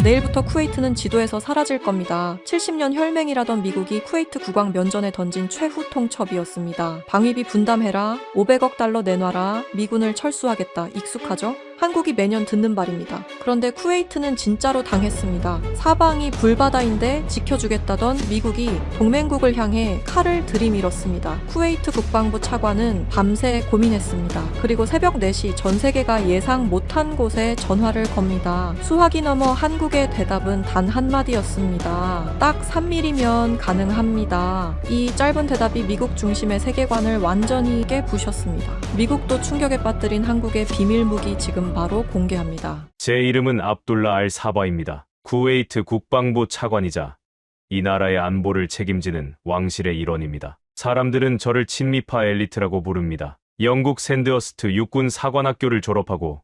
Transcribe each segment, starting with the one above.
내일부터 쿠웨이트는 지도에서 사라질 겁니다. 70년 혈맹이라던 미국이 쿠웨이트 국왕 면전에 던진 최후 통첩이었습니다. 방위비 분담해라, 500억 달러 내놔라, 미군을 철수하겠다. 익숙하죠? 한국이 매년 듣는 말입니다. 그런데 쿠웨이트는 진짜로 당했습니다. 사방이 불바다인데 지켜주겠다던 미국이 동맹국을 향해 칼을 들이밀었습니다. 쿠웨이트 국방부 차관은 밤새 고민했습니다. 그리고 새벽 4시 전 세계가 예상 못한 곳에 전화를 겁니다. 수화기 넘어 한국의 대답은 단 한마디였습니다. 딱 3mm면 가능합니다. 이 짧은 대답이 미국 중심의 세계관을 완전히 깨부셨습니다. 미국도 충격에 빠뜨린 한국의 비밀무기 지금 바로 공개합니다. 제 이름은 압둘라 알 사바입니다. 쿠웨이트 국방부 차관이자 이 나라의 안보를 책임지는 왕실의 일원입니다. 사람들은 저를 친미파 엘리트라고 부릅니다. 영국 샌드허스트 육군 사관학교를 졸업하고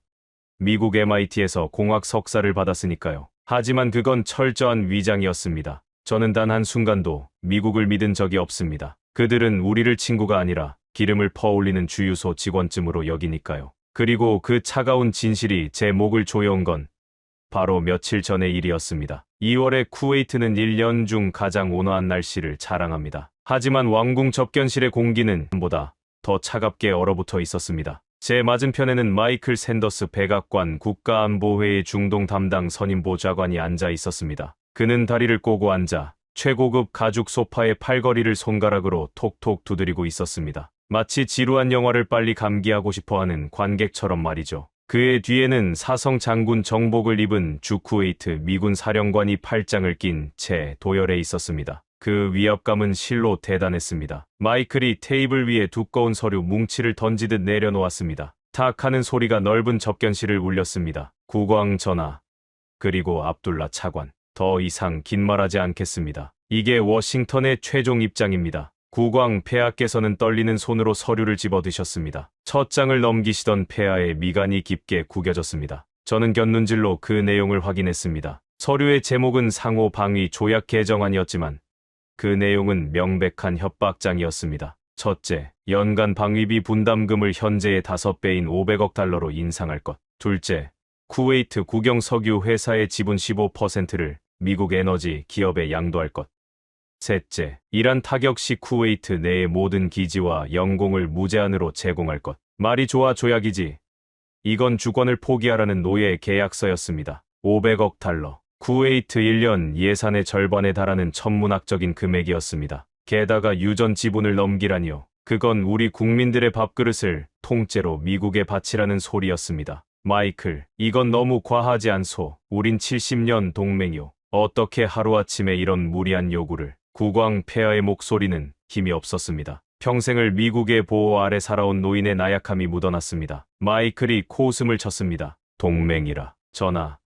미국 MIT에서 공학 석사를 받았으니까요. 하지만 그건 철저한 위장이었습니다. 저는 단 한순간도 미국을 믿은 적이 없습니다. 그들은 우리를 친구가 아니라 기름을 퍼올리는 주유소 직원쯤으로 여기니까요. 그리고 그 차가운 진실이 제 목을 조여온 건 바로 며칠 전의 일이었습니다. 2월에 쿠웨이트는 1년 중 가장 온화한 날씨를 자랑합니다. 하지만 왕궁 접견실의 공기는 보다 더 차갑게 얼어붙어 있었습니다. 제 맞은편에는 마이클 샌더스 백악관 국가안보회의 중동 담당 선임보좌관이 앉아 있었습니다. 그는 다리를 꼬고 앉아 최고급 가죽 소파의 팔걸이를 손가락으로 톡톡 두드리고 있었습니다. 마치 지루한 영화를 빨리 감기하고 싶어하는 관객처럼 말이죠. 그의 뒤에는 사성 장군 정복을 입은 주 쿠웨이트 미군 사령관이 팔짱을 낀 채 도열해 있었습니다. 그 위압감은 실로 대단했습니다. 마이클이 테이블 위에 두꺼운 서류 뭉치를 던지듯 내려놓았습니다. 탁 하는 소리가 넓은 접견실을 울렸습니다. 국왕 전하, 그리고 압둘라 차관. 더 이상 긴 말하지 않겠습니다. 이게 워싱턴의 최종 입장입니다. 국왕 폐하께서는 떨리는 손으로 서류를 집어드셨습니다. 첫 장을 넘기시던 폐하의 미간이 깊게 구겨졌습니다. 저는 곁눈질로 그 내용을 확인했습니다. 서류의 제목은 상호 방위 조약 개정안이었지만 그 내용은 명백한 협박장이었습니다. 첫째, 연간 방위비 분담금을 현재의 5배인 500억 달러로 인상할 것. 둘째, 쿠웨이트 국영 석유 회사의 지분 15%를 미국 에너지 기업에 양도할 것. 셋째, 이란 타격 시 쿠웨이트 내의 모든 기지와 영공을 무제한으로 제공할 것. 말이 좋아 조약이지. 이건 주권을 포기하라는 노예의 계약서였습니다. 500억 달러. 쿠웨이트 1년 예산의 절반에 달하는 천문학적인 금액이었습니다. 게다가 유전 지분을 넘기라니요. 그건 우리 국민들의 밥그릇을 통째로 미국에 바치라는 소리였습니다. 마이클, 이건 너무 과하지 않소. 우린 70년 동맹요. 어떻게 하루아침에 이런 무리한 요구를. 국왕 폐하의 목소리는 힘이 없었습니다. 평생을 미국의 보호 아래 살아온 노인의 나약함이 묻어났습니다. 마이클이 코웃음을 쳤습니다. 동맹이라. 전하,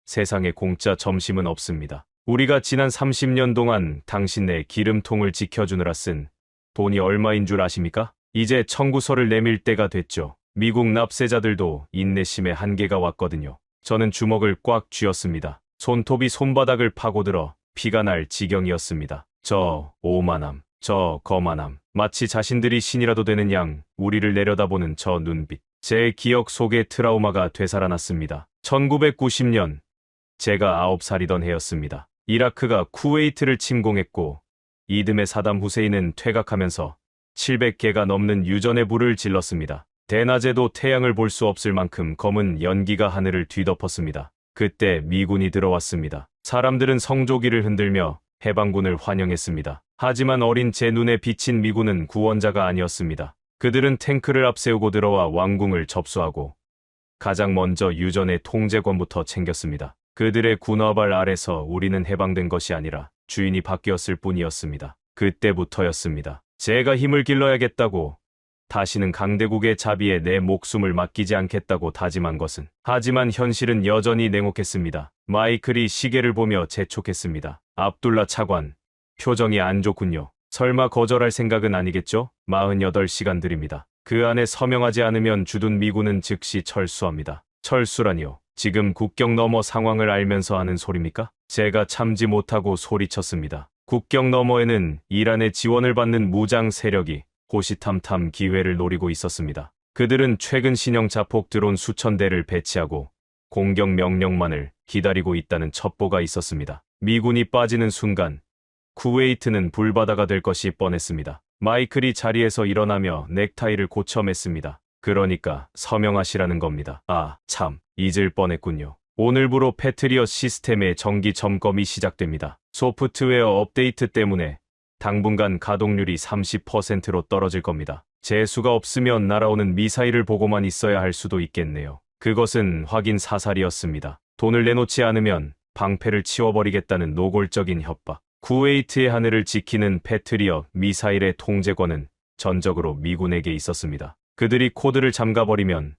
세상에 공짜 점심은 없습니다. 우리가 지난 30년 동안 당신네 기름통을 지켜주느라 쓴 돈이 얼마인 줄 아십니까? 이제 청구서를 내밀 때가 됐죠. 미국 납세자들도 인내심의 한계가 왔거든요. 저는 주먹을 꽉 쥐었습니다. 손톱이 손바닥을 파고들어 피가 날 지경이었습니다. 저 오만함, 저 거만함, 마치 자신들이 신이라도 되는 양 우리를 내려다보는 저 눈빛. 제 기억 속의 트라우마가 되살아났습니다. 1990년, 제가 9살이던 해였습니다. 이라크가 쿠웨이트를 침공했고 이듬해 사담 후세인은 퇴각하면서 700개가 넘는 유전의 불을 질렀습니다. 대낮에도 태양을 볼 수 없을 만큼 검은 연기가 하늘을 뒤덮었습니다. 그때 미군이 들어왔습니다. 사람들은 성조기를 흔들며 해방군을 환영했습니다. 하지만 어린 제 눈에 비친 미군은 구원자가 아니었습니다. 그들은 탱크를 앞세우고 들어와 왕궁을 접수하고 가장 먼저 유전의 통제권부터 챙겼습니다. 그들의 군화발 아래서 우리는 해방된 것이 아니라 주인이 바뀌었을 뿐이었습니다. 그때부터였습니다. 제가 힘을 길러야겠다고, 다시는 강대국의 자비에 내 목숨을 맡기지 않겠다고 다짐한 것은. 하지만 현실은 여전히 냉혹했습니다. 마이클이 시계를 보며 재촉했습니다. 압둘라 차관, 표정이 안 좋군요. 설마 거절할 생각은 아니겠죠? 48시간 드립니다. 그 안에 서명하지 않으면 주둔 미군은 즉시 철수합니다. 철수라니요. 지금 국경 너머 상황을 알면서 하는 소리입니까? 제가 참지 못하고 소리쳤습니다. 국경 너머에는 이란의 지원을 받는 무장 세력이 호시탐탐 기회를 노리고 있었습니다. 그들은 최근 신형 자폭 드론 수천 대를 배치하고 공격 명령만을 기다리고 있다는 첩보가 있었습니다. 미군이 빠지는 순간 쿠웨이트는 불바다가 될 것이 뻔했습니다. 마이클이 자리에서 일어나며 넥타이를 고쳐 맸습니다. 그러니까 서명하시라는 겁니다. 아, 참, 잊을 뻔했군요. 오늘부로 패트리엇 시스템의 정기 점검이 시작됩니다. 소프트웨어 업데이트 때문에 당분간 가동률이 30%로 떨어질 겁니다. 재수가 없으면 날아오는 미사일을 보고만 있어야 할 수도 있겠네요. 그것은 확인 사살이었습니다. 돈을 내놓지 않으면 방패를 치워버리겠다는 노골적인 협박. 쿠웨이트의 하늘을 지키는 패트리엇 미사일의 통제권은 전적으로 미군에게 있었습니다. 그들이 코드를 잠가버리면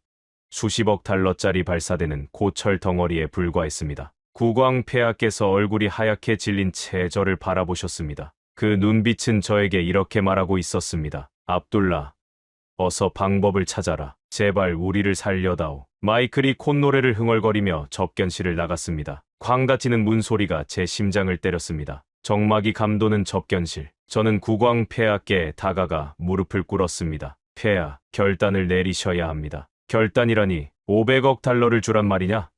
수십억 달러짜리 발사되는 고철 덩어리에 불과했습니다. 국왕 폐하께서 얼굴이 하얗게 질린 채 저를 바라보셨습니다. 그 눈빛은 저에게 이렇게 말하고 있었습니다. 압둘라, 어서 방법을 찾아라. 제발 우리를 살려다오. 마이클이 콧노래를 흥얼거리며 접견실을 나갔습니다. 쾅 닫히는 문소리가 제 심장을 때렸습니다. 정막이 감도는 접견실. 저는 국왕 폐하께 다가가 무릎을 꿇었습니다. 폐하, 결단을 내리셔야 합니다. 결단이라니 500억 달러를 주란 말이냐?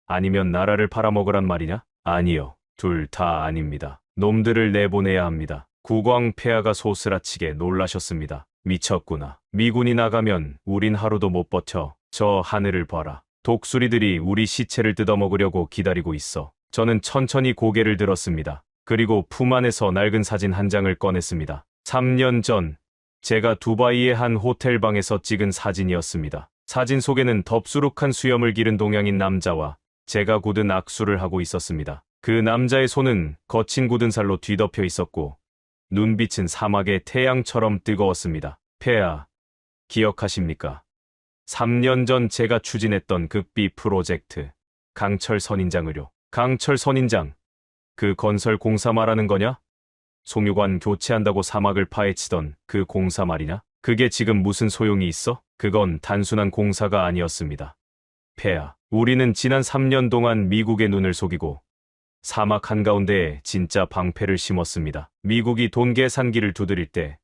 아니면 나라를 팔아먹으란 말이냐? 아니요. 둘 다 아닙니다. 놈들을 내보내야 합니다. 국왕 폐하가 소스라치게 놀라셨습니다. 미쳤구나. 미군이 나가면 우린 하루도 못 버텨. 저 하늘을 봐라. 독수리들이 우리 시체를 뜯어먹으려고 기다리고 있어. 저는 천천히 고개를 들었습니다. 그리고 품 안에서 낡은 사진 한 장을 꺼냈습니다. 3년 전 제가 두바이의 한 호텔방에서 찍은 사진이었습니다. 사진 속에는 덥수룩한 수염을 기른 동양인 남자와 제가 굳은 악수를 하고 있었습니다. 그 남자의 손은 거친 굳은 살로 뒤덮여 있었고 눈빛은 사막의 태양처럼 뜨거웠습니다. 폐하, 기억하십니까? 3년 전 제가 추진했던 극비 프로젝트 강철 선인장 의료. 강철 선인장, 그 건설 공사 말하는 거냐? 송유관 교체한다고 사막을 파헤치던 그 공사 말이냐? 그게 지금 무슨 소용이 있어? 그건 단순한 공사가 아니었습니다. 폐하, 우리는 지난 3년 동안 미국의 눈을 속이고 사막 한가운데에 진짜 방패를 심었습니다. 미국이 돈 계산기를 두드릴 때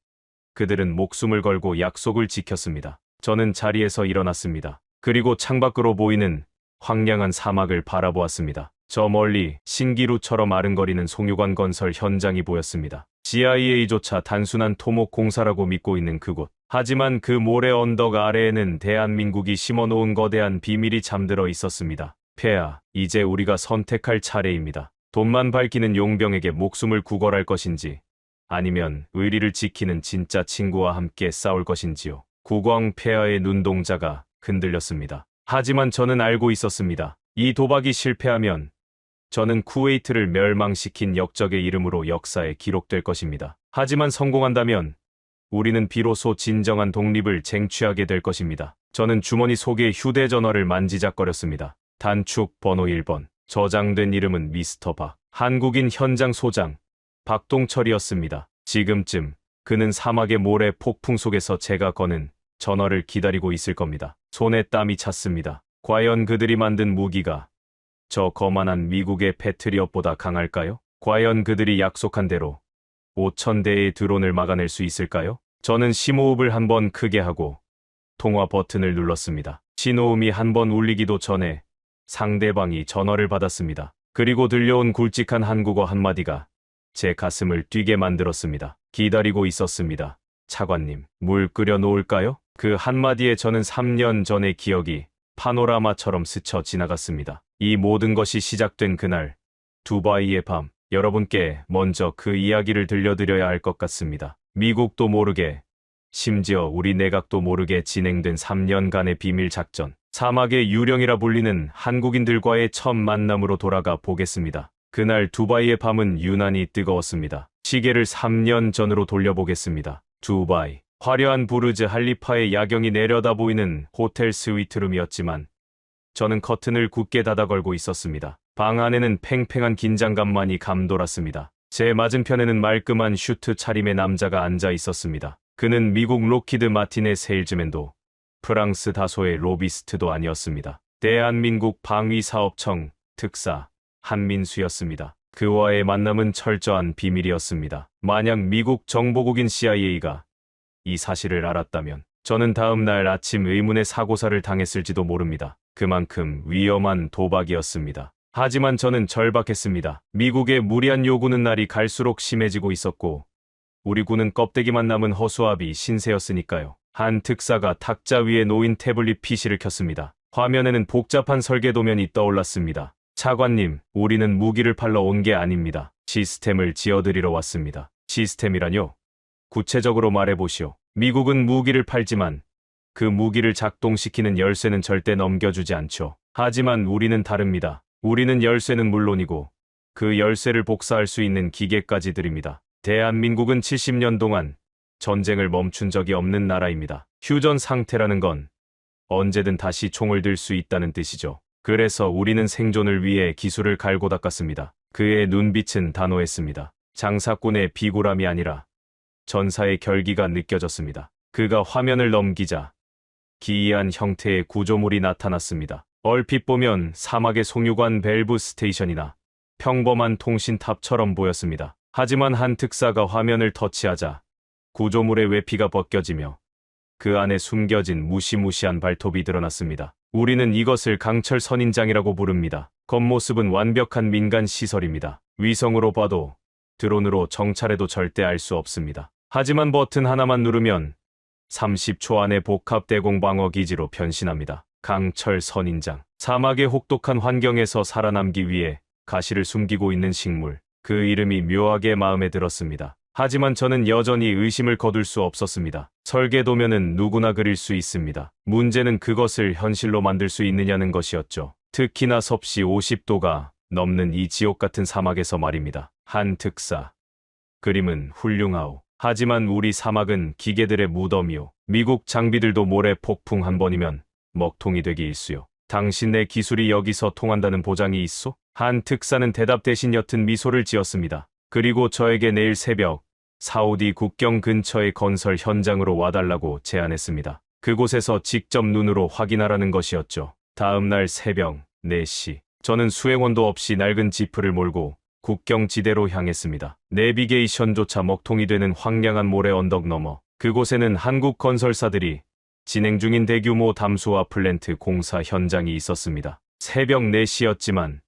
그들은 목숨을 걸고 약속을 지켰습니다. 저는 자리에서 일어났습니다. 그리고 창밖으로 보이는 황량한 사막을 바라보았습니다. 저 멀리 신기루처럼 아른거리는 송유관 건설 현장이 보였습니다. CIA조차 단순한 토목 공사라고 믿고 있는 그곳. 하지만 그 모래 언덕 아래에는 대한민국이 심어놓은 거대한 비밀이 잠들어 있었습니다. 폐하, 이제 우리가 선택할 차례입니다. 돈만 밝히는 용병에게 목숨을 구걸할 것인지 아니면 의리를 지키는 진짜 친구와 함께 싸울 것인지요. 국왕 폐하의 눈동자가 흔들렸습니다. 하지만 저는 알고 있었습니다. 이 도박이 실패하면 저는 쿠웨이트를 멸망시킨 역적의 이름으로 역사에 기록될 것입니다. 하지만 성공한다면 우리는 비로소 진정한 독립을 쟁취하게 될 것입니다. 저는 주머니 속의 휴대전화를 만지작거렸습니다. 단축 번호 1번. 저장된 이름은 미스터 박. 한국인 현장 소장 박동철이었습니다. 지금쯤 그는 사막의 모래 폭풍 속에서 제가 거는 전화를 기다리고 있을 겁니다. 손에 땀이 찼습니다. 과연 그들이 만든 무기가 저 거만한 미국의 패트리엇보다 강할까요? 과연 그들이 약속한 대로 5,000대의 드론을 막아낼 수 있을까요? 저는 심호흡을 한번 크게 하고 통화 버튼을 눌렀습니다. 신호음이 한번 울리기도 전에 상대방이 전화를 받았습니다. 그리고 들려온 굵직한 한국어 한마디가 제 가슴을 뛰게 만들었습니다. 기다리고 있었습니다. 차관님, 물 끓여 놓을까요? 그 한마디에 저는 3년 전의 기억이 파노라마처럼 스쳐 지나갔습니다. 이 모든 것이 시작된 그날, 두바이의 밤, 여러분께 먼저 그 이야기를 들려드려야 할 것 같습니다. 미국도 모르게, 심지어 우리 내각도 모르게 진행된 3년간의 비밀 작전, 사막의 유령이라 불리는 한국인들과의 첫 만남으로 돌아가 보겠습니다. 그날 두바이의 밤은 유난히 뜨거웠습니다. 시계를 3년 전으로 돌려보겠습니다. 두바이. 화려한 부르즈 할리파의 야경이 내려다 보이는 호텔 스위트룸이었지만 저는 커튼을 굳게 닫아 걸고 있었습니다. 방 안에는 팽팽한 긴장감만이 감돌았습니다. 제 맞은편에는 말끔한 슈트 차림의 남자가 앉아 있었습니다. 그는 미국 록히드 마틴의 세일즈맨도 프랑스 다소의 로비스트도 아니었습니다. 대한민국 방위사업청 특사 한민수였습니다. 그와의 만남은 철저한 비밀이었습니다. 만약 미국 정보국인 CIA가 이 사실을 알았다면 저는 다음 날 아침 의문의 사고사를 당했을지도 모릅니다. 그만큼 위험한 도박이었습니다. 하지만 저는 절박했습니다. 미국의 무리한 요구는 날이 갈수록 심해지고 있었고 우리 군은 껍데기만 남은 허수아비 신세였으니까요. 한 특사가 탁자 위에 놓인 태블릿 PC를 켰습니다. 화면에는 복잡한 설계 도면이 떠올랐습니다. 차관님, 우리는 무기를 팔러 온 게 아닙니다. 시스템을 지어드리러 왔습니다. 시스템이라뇨? 구체적으로 말해보시오. 미국은 무기를 팔지만 그 무기를 작동시키는 열쇠는 절대 넘겨주지 않죠. 하지만 우리는 다릅니다. 우리는 열쇠는 물론이고 그 열쇠를 복사할 수 있는 기계까지 드립니다. 대한민국은 70년 동안 전쟁을 멈춘 적이 없는 나라입니다. 휴전 상태라는 건 언제든 다시 총을 들 수 있다는 뜻이죠. 그래서 우리는 생존을 위해 기술을 갈고 닦았습니다. 그의 눈빛은 단호했습니다. 장사꾼의 비굴함이 아니라 전사의 결기가 느껴졌습니다. 그가 화면을 넘기자 기이한 형태의 구조물이 나타났습니다. 얼핏 보면 사막의 송유관 밸브 스테이션이나 평범한 통신탑처럼 보였습니다. 하지만 한 특사가 화면을 터치하자 구조물의 외피가 벗겨지며 그 안에 숨겨진 무시무시한 발톱이 드러났습니다. 우리는 이것을 강철 선인장이라고 부릅니다. 겉모습은 완벽한 민간 시설입니다. 위성으로 봐도 드론으로 정찰해도 절대 알 수 없습니다. 하지만 버튼 하나만 누르면 30초 안에 복합 대공 방어 기지로 변신합니다. 강철 선인장. 사막의 혹독한 환경에서 살아남기 위해 가시를 숨기고 있는 식물. 그 이름이 묘하게 마음에 들었습니다. 하지만 저는 여전히 의심을 거둘 수 없었습니다. 설계 도면은 누구나 그릴 수 있습니다. 문제는 그것을 현실로 만들 수 있느냐는 것이었죠. 특히나 섭씨 50도가 넘는 이 지옥 같은 사막에서 말입니다. 한 특사. 그림은 훌륭하오. 하지만 우리 사막은 기계들의 무덤이오. 미국 장비들도 모래 폭풍 한 번이면 먹통이 되기 일쑤요. 당신의 기술이 여기서 통한다는 보장이 있소? 한 특사는 대답 대신 옅은 미소를 지었습니다. 그리고 저에게 내일 새벽 사우디 국경 근처의 건설 현장으로 와달라고 제안했습니다. 그곳에서 직접 눈으로 확인하라는 것이었죠. 다음 날 새벽 4시 저는 수행원도 없이 낡은 지프를 몰고 국경지대로 향했습니다. 내비게이션조차 먹통이 되는 황량한 모래 언덕 너머 그곳에는 한국 건설사들이 진행 중인 대규모 담수화 플랜트 공사 현장이 있었습니다. 새벽 4시였지만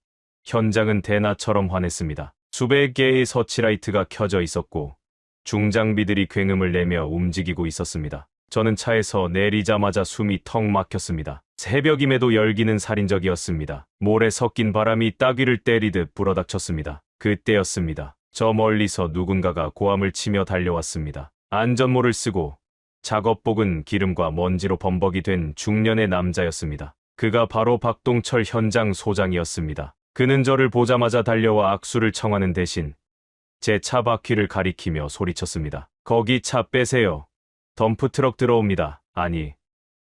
현장은 대낮처럼 환했습니다. 수백 개의 서치라이트가 켜져 있었고 중장비들이 굉음을 내며 움직이고 있었습니다. 저는 차에서 내리자마자 숨이 턱 막혔습니다. 새벽임에도 열기는 살인적이었습니다. 모래 섞인 바람이 따귀를 때리듯 불어닥쳤습니다. 그때였습니다. 저 멀리서 누군가가 고함을 치며 달려왔습니다. 안전모를 쓰고 작업복은 기름과 먼지로 범벅이 된 중년의 남자였습니다. 그가 바로 박동철 현장 소장이었습니다. 그는 저를 보자마자 달려와 악수를 청하는 대신 제 차 바퀴를 가리키며 소리쳤습니다. 거기 차 빼세요. 덤프트럭 들어옵니다. 아니,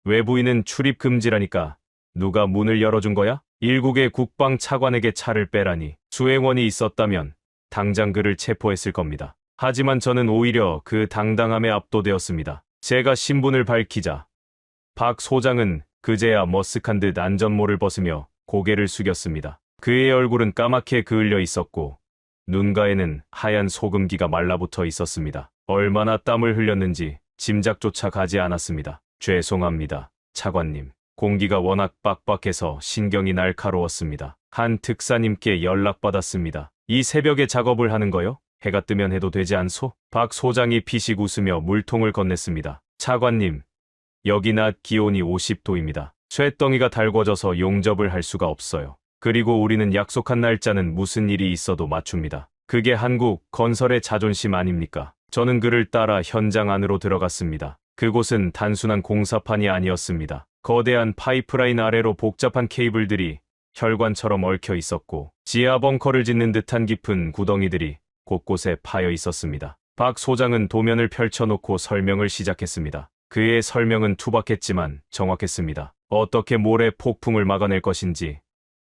외부인은 출입 금지라니까 누가 문을 열어준 거야? 일국의 국방 차관에게 차를 빼라니. 수행원이 있었다면 당장 그를 체포했을 겁니다. 하지만 저는 오히려 그 당당함에 압도되었습니다. 제가 신분을 밝히자 박 소장은 그제야 머쓱한 듯 안전모를 벗으며 고개를 숙였습니다. 그의 얼굴은 까맣게 그을려 있었고 눈가에는 하얀 소금기가 말라붙어 있었습니다. 얼마나 땀을 흘렸는지 짐작조차 가지 않았습니다. 죄송합니다, 차관님. 공기가 워낙 빡빡해서 신경이 날카로웠습니다. 한 특사님께 연락받았습니다. 이 새벽에 작업을 하는 거요? 해가 뜨면 해도 되지 않소? 박 소장이 피식 웃으며 물통을 건넸습니다. 차관님, 여기 낮 기온이 50도입니다. 쇳덩이가 달궈져서 용접을 할 수가 없어요. 그리고 우리는 약속한 날짜는 무슨 일이 있어도 맞춥니다. 그게 한국 건설의 자존심 아닙니까? 저는 그를 따라 현장 안으로 들어갔습니다. 그곳은 단순한 공사판이 아니었습니다. 거대한 파이프라인 아래로 복잡한 케이블들이 혈관처럼 얽혀 있었고 지하 벙커를 짓는 듯한 깊은 구덩이들이 곳곳에 파여 있었습니다. 박 소장은 도면을 펼쳐놓고 설명을 시작했습니다. 그의 설명은 투박했지만 정확했습니다. 어떻게 모래 폭풍을 막아낼 것인지,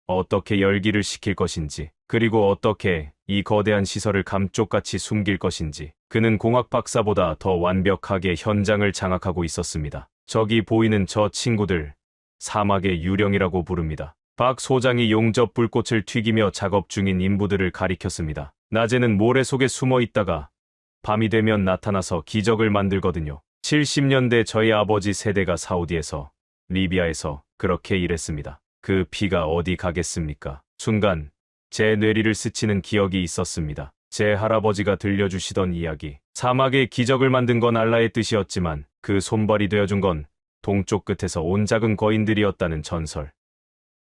어떻게 열기를 식힐 것인지, 그리고 어떻게 이 거대한 시설을 감쪽같이 숨길 것인지. 그는 공학 박사보다 더 완벽하게 현장을 장악하고 있었습니다. 저기 보이는 저 친구들, 사막의 유령이라고 부릅니다. 박 소장이 용접 불꽃을 튀기며 작업 중인 인부들을 가리켰습니다. 낮에는 모래 속에 숨어 있다가 밤이 되면 나타나서 기적을 만들거든요. 70년대 저희 아버지 세대가 사우디에서, 리비아에서, 그렇게 일했습니다. 그 피가 어디 가겠습니까? 순간 제 뇌리를 스치는 기억이 있었습니다. 제 할아버지가 들려주시던 이야기. 사막의 기적을 만든 건 알라의 뜻이었지만 그 손발이 되어준 건 동쪽 끝에서 온 작은 거인들이었다는 전설.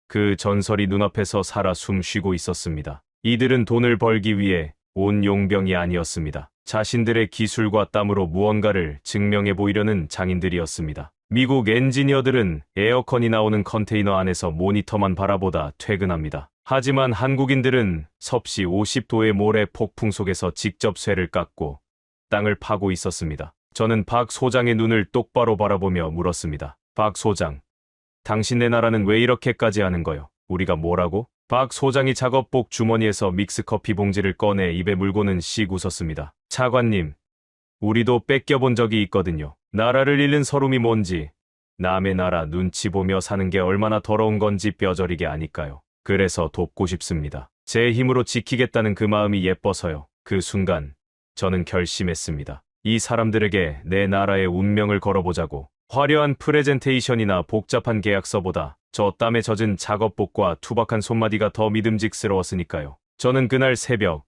그 전설이 눈앞에서 살아 숨쉬고 있었습니다. 이들은 돈을 벌기 위해 온 용병이 아니었습니다. 자신들의 기술과 땀으로 무언가를 증명해 보이려는 장인들이었습니다. 미국 엔지니어들은 에어컨이 나오는 컨테이너 안에서 모니터만 바라보다 퇴근합니다. 하지만 한국인들은 섭씨 50도의 모래 폭풍 속에서 직접 쇠를 깎고 땅을 파고 있었습니다. 저는 박 소장의 눈을 똑바로 바라보며 물었습니다. 박 소장, 당신네 나라는 왜 이렇게까지 하는 거요? 우리가 뭐라고? 박 소장이 작업복 주머니에서 믹스커피 봉지를 꺼내 입에 물고는 씩 웃었습니다. 차관님, 우리도 뺏겨본 적이 있거든요. 나라를 잃는 서름이 뭔지, 남의 나라 눈치 보며 사는 게 얼마나 더러운 건지 뼈저리게 아니까요. 그래서 돕고 싶습니다. 제 힘으로 지키겠다는 그 마음이 예뻐서요. 그 순간 저는 결심했습니다. 이 사람들에게 내 나라의 운명을 걸어보자고. 화려한 프레젠테이션이나 복잡한 계약서보다 저 땀에 젖은 작업복과 투박한 손마디가 더 믿음직스러웠으니까요. 저는 그날 새벽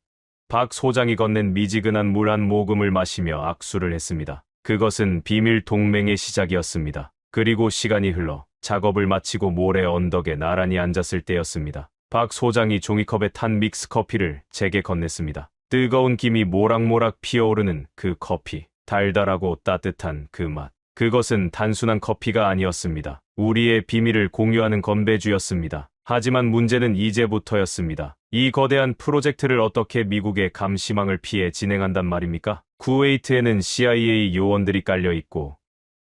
박 소장이 건넨 미지근한 물 한 모금을 마시며 악수를 했습니다. 그것은 비밀 동맹의 시작이었습니다. 그리고 시간이 흘러 작업을 마치고 모래 언덕에 나란히 앉았을 때였습니다. 박 소장이 종이컵에 탄 믹스커피를 제게 건넸습니다. 뜨거운 김이 모락모락 피어오르는 그 커피, 달달하고 따뜻한 그 맛. 그것은 단순한 커피가 아니었습니다. 우리의 비밀을 공유하는 건배주였습니다. 하지만 문제는 이제부터였습니다. 이 거대한 프로젝트를 어떻게 미국의 감시망을 피해 진행한단 말입니까? 쿠웨이트에는 CIA 요원들이 깔려 있고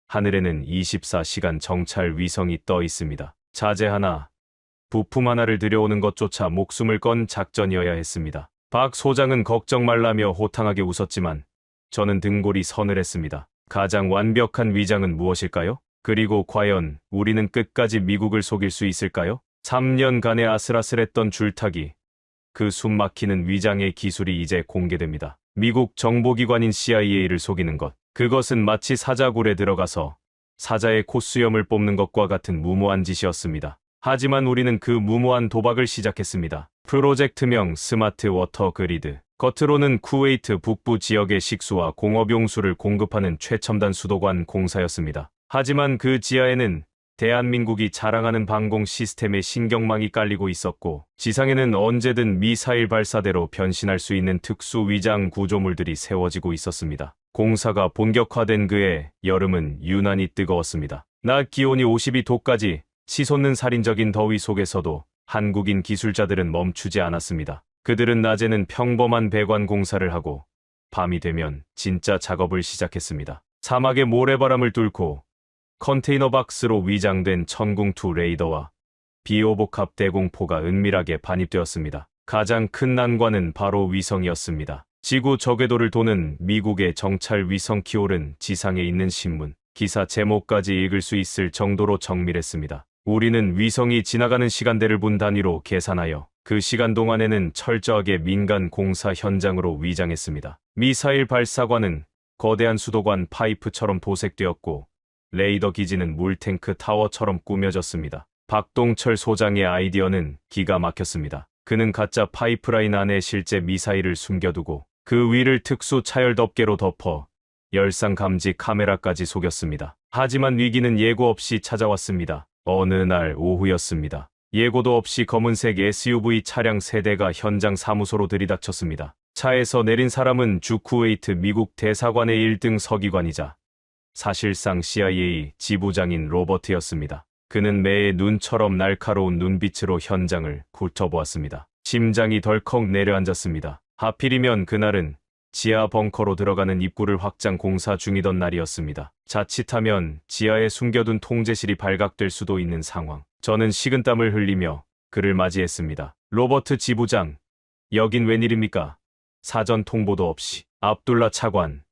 하늘에는 24시간 정찰 위성이 떠 있습니다. 자재 하나, 부품 하나를 들여오는 것조차 목숨을 건 작전이어야 했습니다. 박 소장은 걱정 말라며 호탕하게 웃었지만 저는 등골이 서늘했습니다. 가장 완벽한 위장은 무엇일까요? 그리고 과연 우리는 끝까지 미국을 속일 수 있을까요? 3년간의 아슬아슬했던 줄타기, 그 숨막히는 위장의 기술이 이제 공개됩니다. 미국 정보기관인 CIA를 속이는 것. 그것은 마치 사자굴에 들어가서 사자의 콧수염을 뽑는 것과 같은 무모한 짓이었습니다. 하지만 우리는 그 무모한 도박을 시작했습명 프로젝트명 스마트 워터 그리드. 겉으로는 쿠웨이트 북부 지역의 식수와 공업용수를 공급하는 최첨단 수도관 공사였습니다. 하지만 그 지하에는 대한민국이 자랑하는 방공 시스템의 신경망이 깔리고 있었고 지상에는 언제든 미사일 발사대로 변신할 수 있는 특수 위장 구조물들이 세워지고 있었습니다. 공사가 본격화된 그해 여름은 유난히 뜨거웠습니다. 낮 기온이 52도까지 치솟는 살인적인 더위 속에서도 한국인 기술자들은 멈추지 않았습니다. 그들은 낮에는 평범한 배관 공사를 하고 밤이 되면 진짜 작업을 시작했습니다. 사막의 모래바람을 뚫고 컨테이너 박스로 위장된 천궁2 레이더와 비오복합 대공포가 은밀하게 반입되었습니다. 가장 큰 난관은 바로 위성이었습니다. 지구 저궤도를 도는 미국의 정찰 위성 키올은 지상에 있는 신문, 기사 제목까지 읽을 수 있을 정도로 정밀했습니다. 우리는 위성이 지나가는 시간대를 분 단위로 계산하여 그 시간 동안에는 철저하게 민간 공사 현장으로 위장했습니다. 미사일 발사관은 거대한 수도관 파이프처럼 도색되었고 레이더 기지는 물탱크 타워처럼 꾸며졌습니다. 박동철 소장의 아이디어는 기가 막혔습니다. 그는 가짜 파이프라인 안에 실제 미사일을 숨겨두고 그 위를 특수 차열 덮개로 덮어 열상 감지 카메라까지 속였습니다. 하지만 위기는 예고 없이 찾아왔습니다. 어느 날 오후였습니다. 예고도 없이 검은색 SUV 차량 3대가 현장 사무소로 들이닥쳤습니다. 차에서 내린 사람은 주 쿠웨이트 미국 대사관의 1등 서기관이자 사실상 CIA 지부장인 로버트였습니다. 그는 매의 눈처럼 날카로운 눈빛으로 현장을 훑어보았습니다. 심장이 덜컥 내려앉았습니다. 하필이면 그날은 지하 벙커로 들어가는 입구를 확장 공사 중이던 날이었습니다. 자칫하면 지하에 숨겨둔 통제실이 발각될 수도 있는 상황. 저는 식은땀을 흘리며 그를 맞이했습니다. 로버트 지부장, 여긴 웬일입니까? 사전 통보도 없이. 압둘라 차관,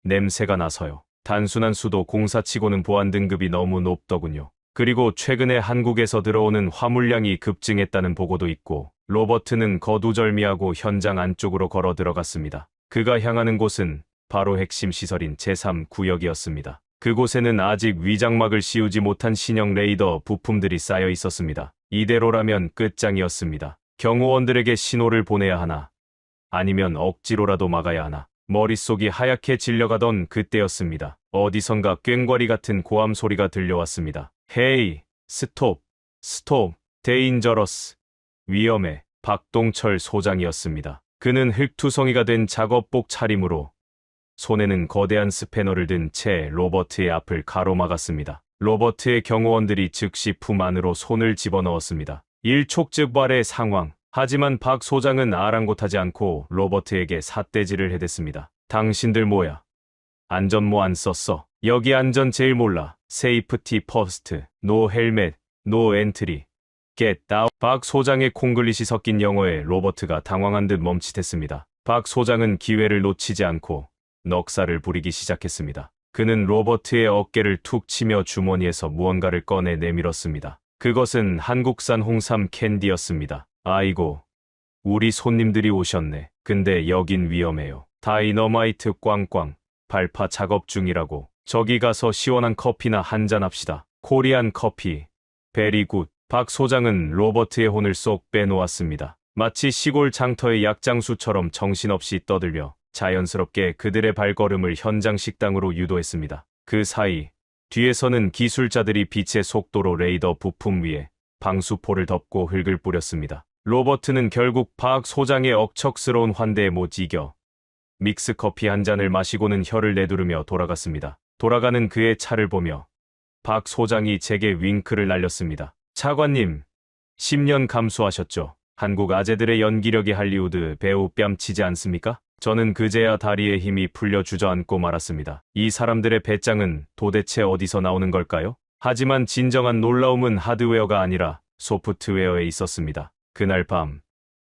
냄새가 나서요. 단순한 수도 공사치고는 보안 등급이 너무 높더군요. 그리고 최근에 한국에서 들어오는 화물량이 급증했다는 보고도 있고 로버트는 거두절미하고 현장 안쪽으로 걸어 들어갔습니다. 그가 향하는 곳은 바로 핵심 시설인 제3구역이었습니다. 그곳에는 아직 위장막을 씌우지 못한 신형 레이더 부품들이 쌓여 있었습니다. 이대로라면 끝장이었습니다. 경호원들에게 신호를 보내야 하나, 아니면 억지로라도 막아야 하나. 머릿속이 하얗게 질려가던 그때였습니다. 어디선가 꽹과리 같은 고함 소리가 들려왔습니다. 헤이, 스톱, 스톱, 데인저러스. 위험해. 박동철 소장이었습니다. 그는 흙투성이가 된 작업복 차림으로 손에는 거대한 스패너를 든 채 로버트의 앞을 가로막았습니다. 로버트의 경호원들이 즉시 품 안으로 손을 집어넣었습니다. 일촉즉발의 상황. 하지만 박 소장은 아랑곳하지 않고 로버트에게 삿대질을 해댔습니다. 당신들 뭐야? 안전모 안 썼어. 여기 안전 제일 몰라. 세이프티 퍼스트. 노 헬멧. 노 엔트리. Get out. 박 소장의 콩글리시 섞인 영어에 로버트가 당황한 듯 멈칫했습니다. 박 소장은 기회를 놓치지 않고 넉살을 부리기 시작했습니다. 그는 로버트의 어깨를 툭 치며 주머니에서 무언가를 꺼내 내밀었습니다. 그것은 한국산 홍삼 캔디였습니다. 아이고, 우리 손님들이 오셨네. 근데 여긴 위험해요. 다이너마이트 꽝꽝. 발파 작업 중이라고. 저기 가서 시원한 커피나 한잔 합시다. 코리안 커피. 베리 굿. 박 소장은 로버트의 혼을 쏙 빼놓았습니다. 마치 시골 장터의 약장수처럼 정신없이 떠들며 자연스럽게 그들의 발걸음을 현장 식당으로 유도했습니다. 그 사이 뒤에서는 기술자들이 빛의 속도로 레이더 부품 위에 방수포를 덮고 흙을 뿌렸습니다. 로버트는 결국 박 소장의 억척스러운 환대에 못 이겨 믹스커피 한 잔을 마시고는 혀를 내두르며 돌아갔습니다. 돌아가는 그의 차를 보며 박 소장이 제게 윙크를 날렸습니다. 차관님, 10년 감수하셨죠? 한국 아재들의 연기력이 할리우드 배우 뺨치지 않습니까? 저는 그제야 다리에 힘이 풀려 주저앉고 말았습니다. 이 사람들의 배짱은 도대체 어디서 나오는 걸까요? 하지만 진정한 놀라움은 하드웨어가 아니라 소프트웨어에 있었습니다. 그날 밤,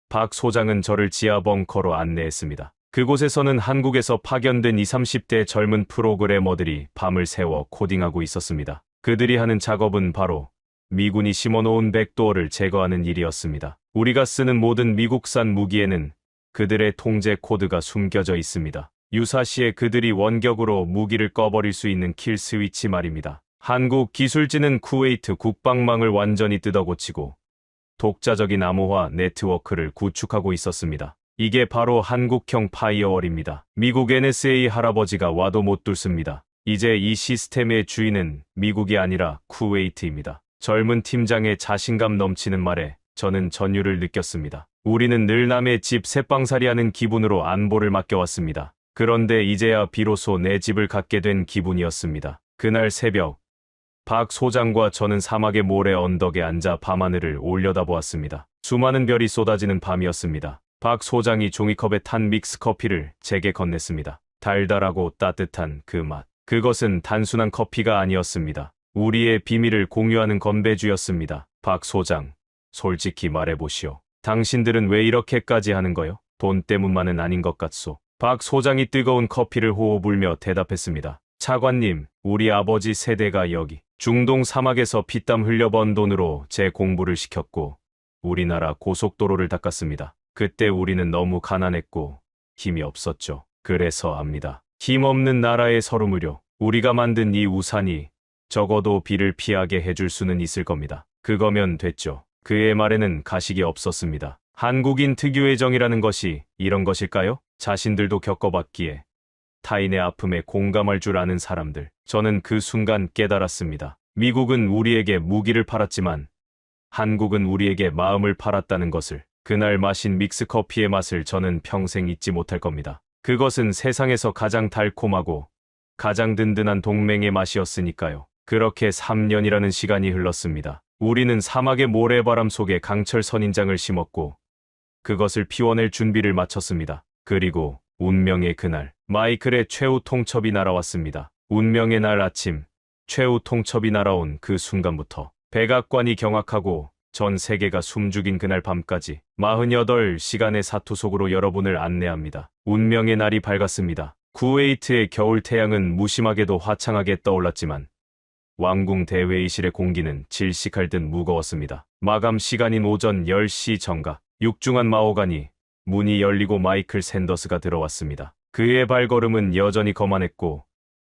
박 소장은 저를 지하 벙커로 안내했습니다. 그곳에서는 한국에서 파견된 20, 30대 젊은 프로그래머들이 밤을 새워 코딩하고 있었습니다. 그들이 하는 작업은 바로 미군이 심어놓은 백도어를 제거하는 일이었습니다. 우리가 쓰는 모든 미국산 무기에는 그들의 통제 코드가 숨겨져 있습니다. 유사시에 그들이 원격으로 무기를 꺼버릴 수 있는 킬 스위치 말입니다. 한국 기술진은 쿠웨이트 국방망을 완전히 뜯어고치고 독자적인 암호화 네트워크를 구축하고 있었습니다. 이게 바로 한국형 파이어월입니다. 미국 NSA 할아버지가 와도 못 뚫습니다. 이제 이 시스템의 주인은 미국이 아니라 쿠웨이트입니다. 젊은 팀장의 자신감 넘치는 말에 저는 전율을 느꼈습니다. 우리는 늘 남의 집 새빵살이하는 기분으로 안보를 맡겨왔습니다. 그런데 이제야 비로소 내 집을 갖게 된 기분이었습니다. 그날 새벽, 박 소장과 저는 사막의 모래 언덕에 앉아 밤하늘을 올려다보았습니다. 수많은 별이 쏟아지는 밤이었습니다. 박 소장이 종이컵에 탄 믹스커피를 제게 건넸습니다. 달달하고 따뜻한 그 맛. 그것은 단순한 커피가 아니었습니다. 우리의 비밀을 공유하는 건배주였습니다. 박 소장, 솔직히 말해보시오. 당신들은 왜 이렇게까지 하는 거요? 돈 때문만은 아닌 것 같소. 박 소장이 뜨거운 커피를 호호 불며 대답했습니다. 차관님, 우리 아버지 세대가 여기 중동 사막에서 피땀 흘려 번 돈으로 제 공부를 시켰고 우리나라 고속도로를 닦았습니다. 그때 우리는 너무 가난했고 힘이 없었죠. 그래서 압니다. 힘없는 나라에 서름으려 우리가 만든 이 우산이 적어도 비를 피하게 해줄 수는 있을 겁니다. 그거면 됐죠. 그의 말에는 가식이 없었습니다. 한국인 특유의 정이라는 것이 이런 것일까요? 자신들도 겪어봤기에 타인의 아픔에 공감할 줄 아는 사람들. 저는 그 순간 깨달았습니다. 미국은 우리에게 무기를 팔았지만 한국은 우리에게 마음을 팔았다는 것을. 그날 마신 믹스커피의 맛을 저는 평생 잊지 못할 겁니다. 그것은 세상에서 가장 달콤하고 가장 든든한 동맹의 맛이었으니까요. 그렇게 3년이라는 시간이 흘렀습니다. 우리는 사막의 모래바람 속에 강철 선인장을 심었고 그것을 피워낼 준비를 마쳤습니다. 그리고 운명의 그날, 마이클의 최후 통첩이 날아왔습니다. 운명의 날 아침, 최후 통첩이 날아온 그 순간부터 백악관이 경악하고 전 세계가 숨죽인 그날 밤까지 48시간의 사투 속으로 여러분을 안내합니다. 운명의 날이 밝았습니다. 쿠웨이트의 겨울 태양은 무심하게도 화창하게 떠올랐지만 왕궁 대회의실의 공기는 질식할 듯 무거웠습니다. 마감 시간인 오전 10시 정각, 육중한 마호가니 문이 열리고 마이클 샌더스가 들어왔습니다. 그의 발걸음은 여전히 거만했고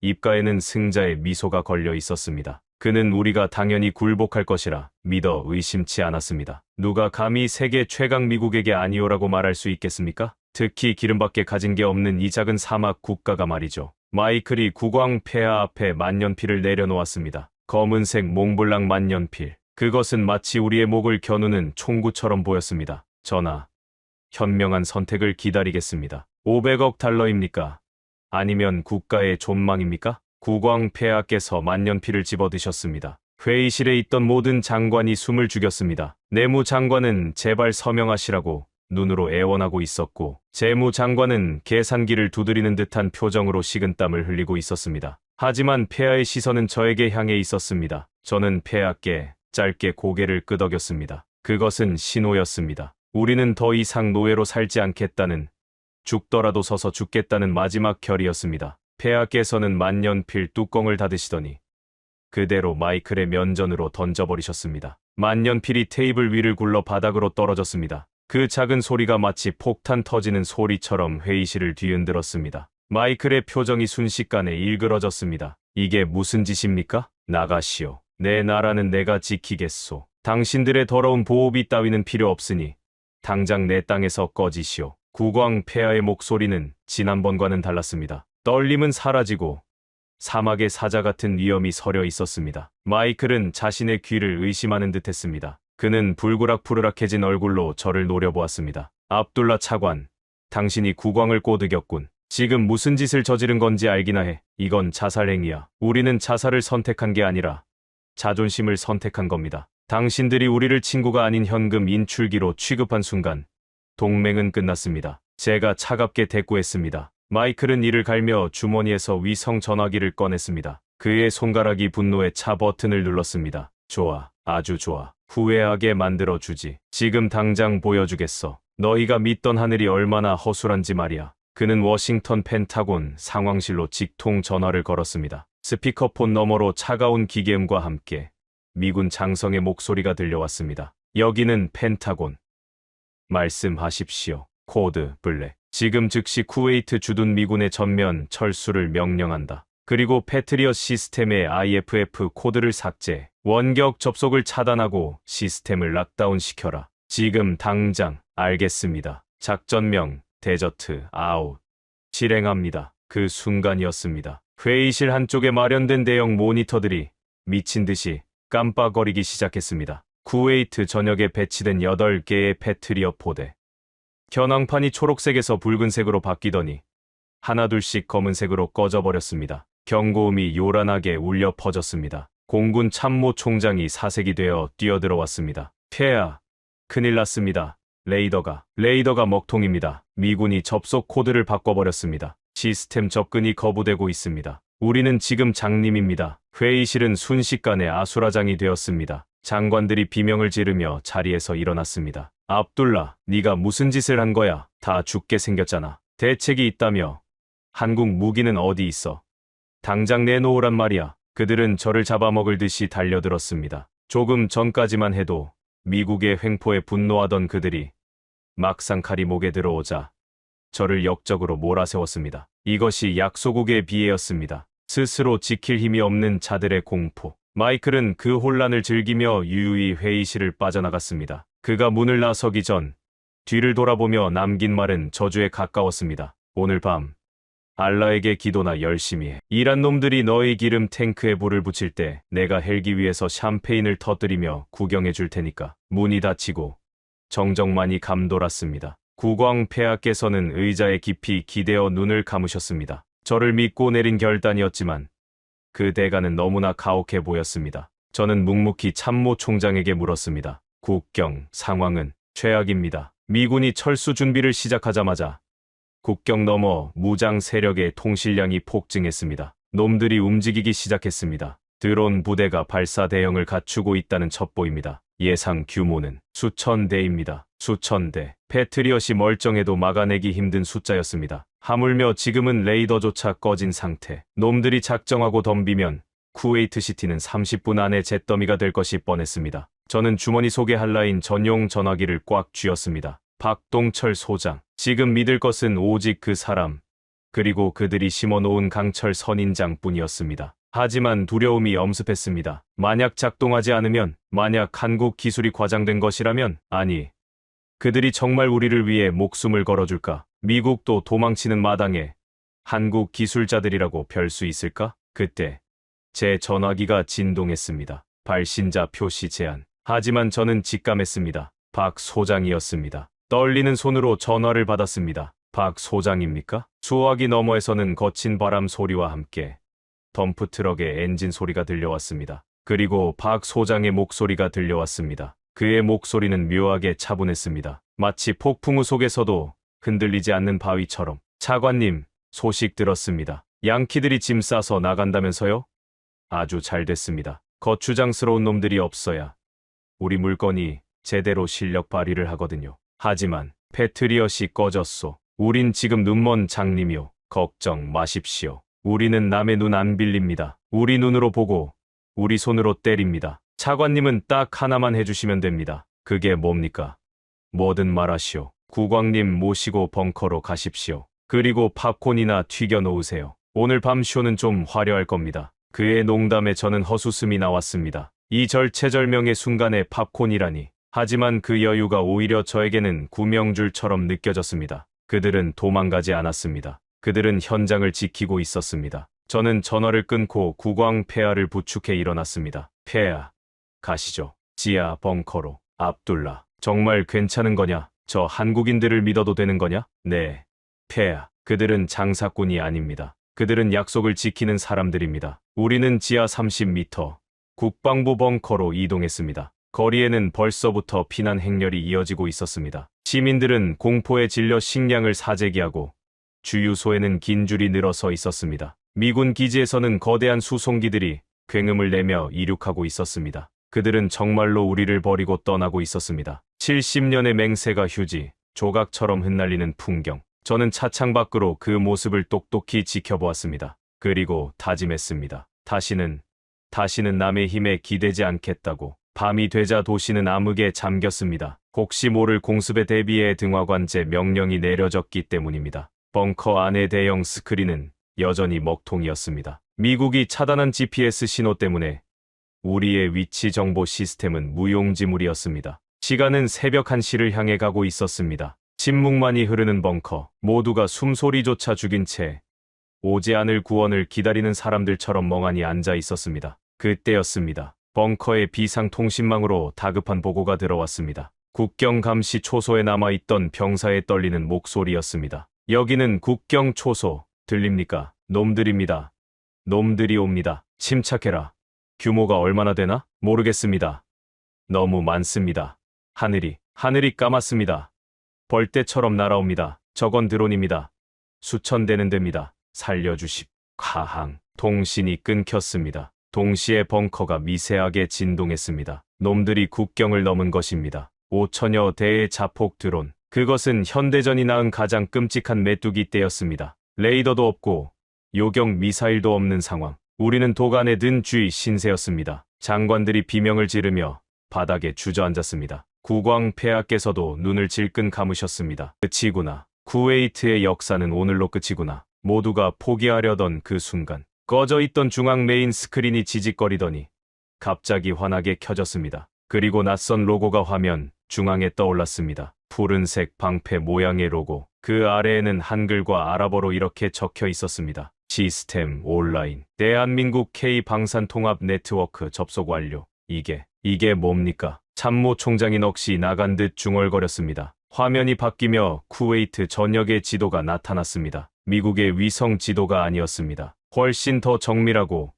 입가에는 승자의 미소가 걸려 있었습니다. 그는 우리가 당연히 굴복할 것이라 믿어 의심치 않았습니다. 누가 감히 세계 최강 미국에게 아니오라고 말할 수 있겠습니까? 특히 기름밖에 가진 게 없는 이 작은 사막 국가가 말이죠. 마이클이 국왕 폐하 앞에 만년필을 내려놓았습니다. 검은색 몽블랑 만년필. 그것은 마치 우리의 목을 겨누는 총구처럼 보였습니다. 전하, 현명한 선택을 기다리겠습니다. 500억 달러입니까? 아니면 국가의 존망입니까? 국왕 폐하께서 만년필을 집어드셨습니다. 회의실에 있던 모든 장관이 숨을 죽였습니다. 내무장관은 제발 서명하시라고 눈으로 애원하고 있었고, 재무장관은 계산기를 두드리는 듯한 표정으로 식은땀을 흘리고 있었습니다. 하지만 폐하의 시선은 저에게 향해 있었습니다. 저는 폐하께 짧게 고개를 끄덕였습니다. 그것은 신호였습니다. 우리는 더 이상 노예로 살지 않겠다는, 죽더라도 서서 죽겠다는 마지막 결의였습니다. 폐하께서는 만년필 뚜껑을 닫으시더니 그대로 마이클의 면전으로 던져버리셨습니다. 만년필이 테이블 위를 굴러 바닥으로 떨어졌습니다. 그 작은 소리가 마치 폭탄 터지는 소리처럼 회의실을 뒤흔들었습니다. 마이클의 표정이 순식간에 일그러졌습니다. 이게 무슨 짓입니까? 나가시오. 내 나라는 내가 지키겠소. 당신들의 더러운 보호비 따위는 필요 없으니 당장 내 땅에서 꺼지시오. 국왕 폐하의 목소리는 지난번과는 달랐습니다. 떨림은 사라지고 사막의 사자 같은 위엄이 서려 있었습니다. 마이클은 자신의 귀를 의심하는 듯했습니다. 그는 불그락푸르락해진 얼굴로 저를 노려보았습니다. 압둘라 차관, 당신이 국왕을 꼬드겼군. 지금 무슨 짓을 저지른 건지 알기나 해. 이건 자살행위야. 우리는 자살을 선택한 게 아니라 자존심을 선택한 겁니다. 당신들이 우리를 친구가 아닌 현금 인출기로 취급한 순간 동맹은 끝났습니다. 제가 차갑게 대꾸했습니다. 마이클은 이를 갈며 주머니에서 위성 전화기를 꺼냈습니다. 그의 손가락이 분노의 차 버튼을 눌렀습니다. 좋아, 아주 좋아. 후회하게 만들어주지. 지금 당장 보여주겠어. 너희가 믿던 하늘이 얼마나 허술한지 말이야. 그는 워싱턴 펜타곤 상황실로 직통 전화를 걸었습니다. 스피커폰 너머로 차가운 기계음과 함께 미군 장성의 목소리가 들려왔습니다. 여기는 펜타곤. 말씀하십시오. 코드 블랙. 지금 즉시 쿠웨이트 주둔 미군의 전면 철수를 명령한다. 그리고 패트리엇 시스템의 IFF 코드를 삭제, 원격 접속을 차단하고 시스템을 락다운시켜라. 지금 당장. 알겠습니다. 작전명 데저트 아웃. 실행합니다. 그 순간이었습니다. 회의실 한쪽에 마련된 대형 모니터들이 미친 듯이 깜빡거리기 시작했습니다. 쿠웨이트 전역에 배치된 8개의 패트리엇 포대. 겨낭판이 초록색에서 붉은색으로 바뀌더니 하나둘씩 검은색으로 꺼져버렸습니다. 경고음이 요란하게 울려 퍼졌습니다. 공군 참모총장이 사색이 되어 뛰어들어왔습니다. 폐하, 큰일 났습니다. 레이더가 먹통입니다. 미군이 접속 코드를 바꿔버렸습니다. 시스템 접근이 거부되고 있습니다. 우리는 지금 장님입니다. 회의실은 순식간에 아수라장이 되었습니다. 장관들이 비명을 지르며 자리에서 일어났습니다. 압둘라, 네가 무슨 짓을 한 거야? 다 죽게 생겼잖아. 대책이 있다며. 한국 무기는 어디 있어? 당장 내놓으란 말이야. 그들은 저를 잡아먹을 듯이 달려들었습니다. 조금 전까지만 해도 미국의 횡포에 분노하던 그들이 막상 칼이 목에 들어오자 저를 역적으로 몰아세웠습니다. 이것이 약소국의 비애였습니다. 스스로 지킬 힘이 없는 자들의 공포. 마이클은 그 혼란을 즐기며 유유히 회의실을 빠져나갔습니다. 그가 문을 나서기 전 뒤를 돌아보며 남긴 말은 저주에 가까웠습니다. 오늘 밤 알라에게 기도나 열심히 해. 이란 놈들이 너의 기름 탱크에 불을 붙일 때 내가 헬기 위에서 샴페인을 터뜨리며 구경해 줄 테니까. 문이 닫히고 정적만이 감돌았습니다. 국왕 폐하께서는 의자에 깊이 기대어 눈을 감으셨습니다. 저를 믿고 내린 결단이었지만 그 대가는 너무나 가혹해 보였습니다. 저는 묵묵히 참모총장에게 물었습니다. 국경 상황은 최악입니다. 미군이 철수 준비를 시작하자마자 국경 너머 무장 세력의 통실량이 폭증했습니다. 놈들이 움직이기 시작했습니다. 드론 부대가 발사 대형을 갖추고 있다는 첩보입니다. 예상 규모는 수천 대입니다. 수천 대. 패트리엇이 멀쩡해도 막아내기 힘든 숫자였습니다. 하물며 지금은 레이더조차 꺼진 상태. 놈들이 작정하고 덤비면 쿠웨이트 시티는 30분 안에 잿더미가 될 것이 뻔했습니다. 저는 주머니 속에 한라인 전용 전화기를 꽉 쥐었습니다. 박동철 소장. 지금 믿을 것은 오직 그 사람. 그리고 그들이 심어놓은 강철 선인장뿐이었습니다. 하지만 두려움이 엄습했습니다. 만약 작동하지 않으면, 만약 한국 기술이 과장된 것이라면, 아니, 그들이 정말 우리를 위해 목숨을 걸어줄까? 미국도 도망치는 마당에 한국 기술자들이라고 별 수 있을까? 그때 제 전화기가 진동했습니다. 발신자 표시 제한. 하지만 저는 직감했습니다. 박 소장이었습니다. 떨리는 손으로 전화를 받았습니다. 박 소장입니까? 수화기 너머에서는 거친 바람 소리와 함께 덤프트럭의 엔진 소리가 들려왔습니다. 그리고 박 소장의 목소리가 들려왔습니다. 그의 목소리는 묘하게 차분했습니다. 마치 폭풍우 속에서도 흔들리지 않는 바위처럼. 차관님, 소식 들었습니다. 양키들이 짐 싸서 나간다면서요? 아주 잘 됐습니다. 거추장스러운 놈들이 없어야 우리 물건이 제대로 실력 발휘를 하거든요. 하지만 패트리엇이 꺼졌소. 우린 지금 눈먼 장님이요. 걱정 마십시오. 우리는 남의 눈 안 빌립니다. 우리 눈으로 보고 우리 손으로 때립니다. 차관님은 딱 하나만 해주시면 됩니다. 그게 뭡니까? 뭐든 말하시오. 국왕님 모시고 벙커로 가십시오. 그리고 팝콘이나 튀겨 놓으세요. 오늘 밤 쇼는 좀 화려할 겁니다. 그의 농담에 저는 헛웃음이 나왔습니다. 이 절체절명의 순간에 팝콘이라니. 하지만 그 여유가 오히려 저에게는 구명줄처럼 느껴졌습니다. 그들은 도망가지 않았습니다. 그들은 현장을 지키고 있었습니다. 저는 전화를 끊고 국왕 폐하를 부축해 일어났습니다. 폐하, 가시죠. 지하 벙커로. 압둘라, 정말 괜찮은 거냐? 저 한국인들을 믿어도 되는 거냐? 네, 폐하. 그들은 장사꾼이 아닙니다. 그들은 약속을 지키는 사람들입니다. 우리는 지하 30m 국방부 벙커로 이동했습니다. 거리에는 벌써부터 피난 행렬이 이어지고 있었습니다. 시민들은 공포에 질려 식량을 사재기하고 주유소에는 긴 줄이 늘어서 있었습니다. 미군 기지에서는 거대한 수송기들이 굉음을 내며 이륙하고 있었습니다. 그들은 정말로 우리를 버리고 떠나고 있었습니다. 70년의 맹세가 휴지, 조각처럼 흩날리는 풍경. 저는 차창 밖으로 그 모습을 똑똑히 지켜보았습니다. 그리고 다짐했습니다. 다시는 남의 힘에 기대지 않겠다고. 밤이 되자 도시는 암흑에 잠겼습니다. 혹시 모를 공습에 대비해 등화관제 명령이 내려졌기 때문입니다. 벙커 안의 대형 스크린은 여전히 먹통이었습니다. 미국이 차단한 GPS 신호 때문에 우리의 위치 정보 시스템은 무용지물이었습니다. 시간은 새벽 1시를 향해 가고 있었습니다. 침묵만이 흐르는 벙커, 모두가 숨소리조차 죽인 채 오지 않을 구원을 기다리는 사람들처럼 멍하니 앉아 있었습니다. 그때였습니다. 벙커의 비상통신망으로 다급한 보고가 들어왔습니다. 국경감시 초소에 남아있던 병사의 떨리는 목소리였습니다. 여기는 국경 초소, 들립니까? 놈들입니다. 놈들이 옵니다. 침착해라. 규모가 얼마나 되나? 모르겠습니다. 너무 많습니다. 하늘이 까맣습니다. 벌떼처럼 날아옵니다. 저건 드론입니다. 수천 대는 됩니다. 살려주십. 가항. 통신이 끊겼습니다. 동시에 벙커가 미세하게 진동했습니다. 놈들이 국경을 넘은 것입니다. 5천여 대의 자폭 드론. 그것은 현대전이 낳은 가장 끔찍한 메뚜기 떼였습니다. 레이더도 없고 요격 미사일도 없는 상황. 우리는 도간에 든 쥐 신세였습니다. 장관들이 비명을 지르며 바닥에 주저앉았습니다. 국왕 폐하께서도 눈을 질끈 감으셨습니다. 끝이구나. 쿠웨이트의 역사는 오늘로 끝이구나. 모두가 포기하려던 그 순간 꺼져 있던 중앙 메인 스크린이 지직거리더니 갑자기 환하게 켜졌습니다. 그리고 낯선 로고가 화면 중앙에 떠올랐습니다. 푸른색 방패 모양의 로고. 그 아래에는 한글과 아랍어로 이렇게 적혀 있었습니다. 시스템 온라인. 대한민국 K방산통합 네트워크 접속 완료. 이게 뭡니까? 참모 총장이 넋이 나간 듯 중얼거렸습니다. 화면이 바뀌며 쿠웨이트 전역의 지도가 나타났습니다. 미국의 위성 지도가 아니었습니다. 훨씬 더 정밀하고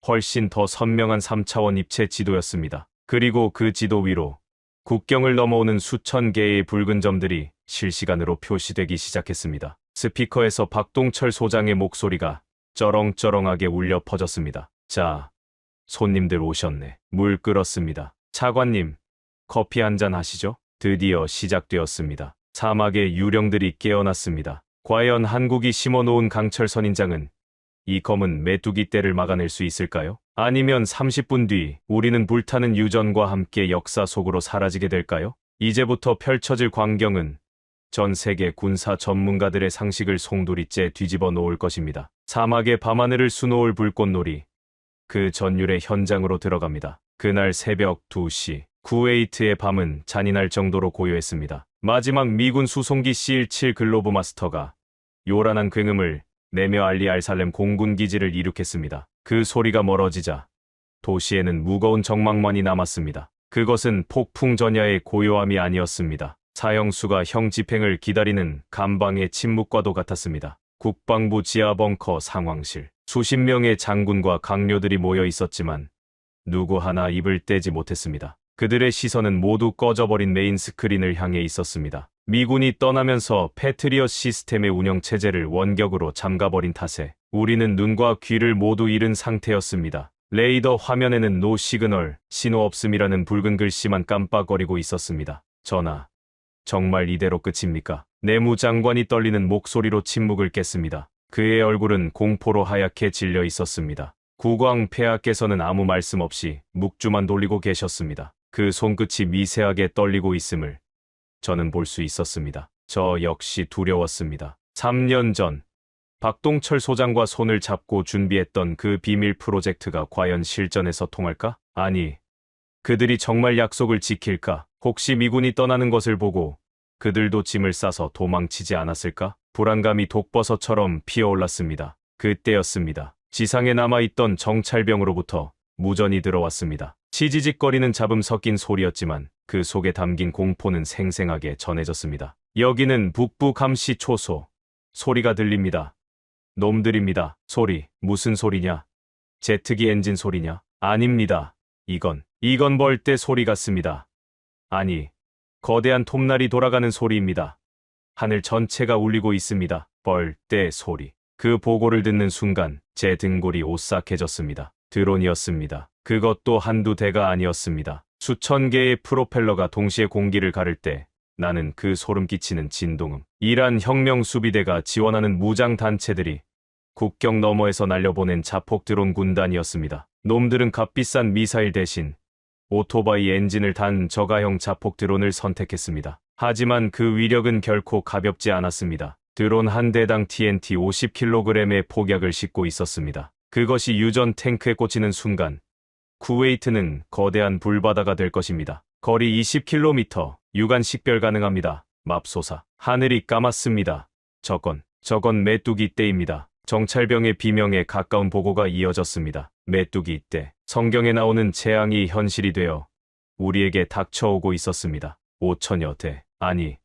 훨씬 더 선명한 3차원 입체 지도였습니다. 그리고 그 지도 위로 국경을 넘어오는 수천 개의 붉은 점들이 실시간으로 표시되기 시작했습니다. 스피커에서 박동철 소장의 목소리가 쩌렁쩌렁하게 울려 퍼졌습니다. 자, 손님들 오셨네. 물 끓었습니다. 차관님, 커피 한잔 하시죠? 드디어 시작되었습니다. 사막의 유령들이 깨어났습니다. 과연 한국이 심어놓은 강철 선인장은 이 검은 메뚜기 떼를 막아낼 수 있을까요? 아니면 30분 뒤 우리는 불타는 유전과 함께 역사 속으로 사라지게 될까요? 이제부터 펼쳐질 광경은 전 세계 군사 전문가들의 상식을 송두리째 뒤집어 놓을 것입니다. 사막의 밤하늘을 수놓을 불꽃놀이. 그 전율의 현장으로 들어갑니다. 그날 새벽 2시, 쿠웨이트의 밤은 잔인할 정도로 고요했습니다. 마지막 미군 수송기 C-17 글로브 마스터가 요란한 굉음을 내며 알리 알살렘 공군 기지를 이륙했습니다. 그 소리가 멀어지자 도시에는 무거운 적막만이 남았습니다. 그것은 폭풍 전야의 고요함이 아니었습니다. 사형수가 형 집행을 기다리는 감방의 침묵과도 같았습니다. 국방부 지하 벙커 상황실. 수십 명의 장군과 강료들이 모여 있었지만 누구 하나 입을 떼지 못했습니다. 그들의 시선은 모두 꺼져버린 메인 스크린을 향해 있었습니다. 미군이 떠나면서 패트리엇 시스템의 운영 체제를 원격으로 잠가버린 탓에 우리는 눈과 귀를 모두 잃은 상태였습니다. 레이더 화면에는 노 시그널, 신호 없음이라는 붉은 글씨만 깜빡거리고 있었습니다. 전하, 정말 이대로 끝입니까? 내무장관이 떨리는 목소리로 침묵을 깼습니다. 그의 얼굴은 공포로 하얗게 질려 있었습니다. 국왕 폐하께서는 아무 말씀 없이 묵주만 돌리고 계셨습니다. 그 손끝이 미세하게 떨리고 있음을 저는 볼 수 있었습니다. 저 역시 두려웠습니다. 3년 전 박동철 소장과 손을 잡고 준비했던 그 비밀 프로젝트가 과연 실전에서 통할까? 아니, 그들이 정말 약속을 지킬까? 혹시 미군이 떠나는 것을 보고 그들도 짐을 싸서 도망치지 않았을까? 불안감이 독버섯처럼 피어올랐습니다. 그때였습니다. 지상에 남아있던 정찰병으로부터 무전이 들어왔습니다. 치지직거리는 잡음 섞인 소리였지만 그 속에 담긴 공포는 생생하게 전해졌습니다. 여기는 북부 감시 초소. 소리가 들립니다. 놈들입니다. 소리, 무슨 소리냐? 제트기 엔진 소리냐? 아닙니다. 이건 벌떼 소리 같습니다. 아니, 거대한 톱날이 돌아가는 소리입니다. 하늘 전체가 울리고 있습니다. 벌떼 소리. 그 보고를 듣는 순간 제 등골이 오싹해졌습니다. 드론이었습니다. 그것도 한두 대가 아니었습니다. 수천 개의 프로펠러가 동시에 공기를 가를 때 나는 그 소름 끼치는 진동음. 이란 혁명 수비대가 지원하는 무장 단체들이 국경 너머에서 날려보낸 자폭 드론 군단이었습니다. 놈들은 값비싼 미사일 대신 오토바이 엔진을 단 저가형 자폭 드론을 선택했습니다. 하지만 그 위력은 결코 가볍지 않았습니다. 드론 한 대당 TNT 50kg의 폭약을 싣고 있었습니다. 그것이 유전 탱크에 꽂히는 순간 쿠웨이트는 거대한 불바다가 될 것입니다. 거리 20km, 유관 식별 가능합니다. 맙소사. 하늘이 까맣습니다. 저건 메뚜기 떼입니다. 정찰병의 비명에 가까운 보고가 이어졌습니다. 메뚜기 떼. 성경에 나오는 재앙이 현실이 되어 우리에게 닥쳐오고 있었습니다. 5천여 대. 아니,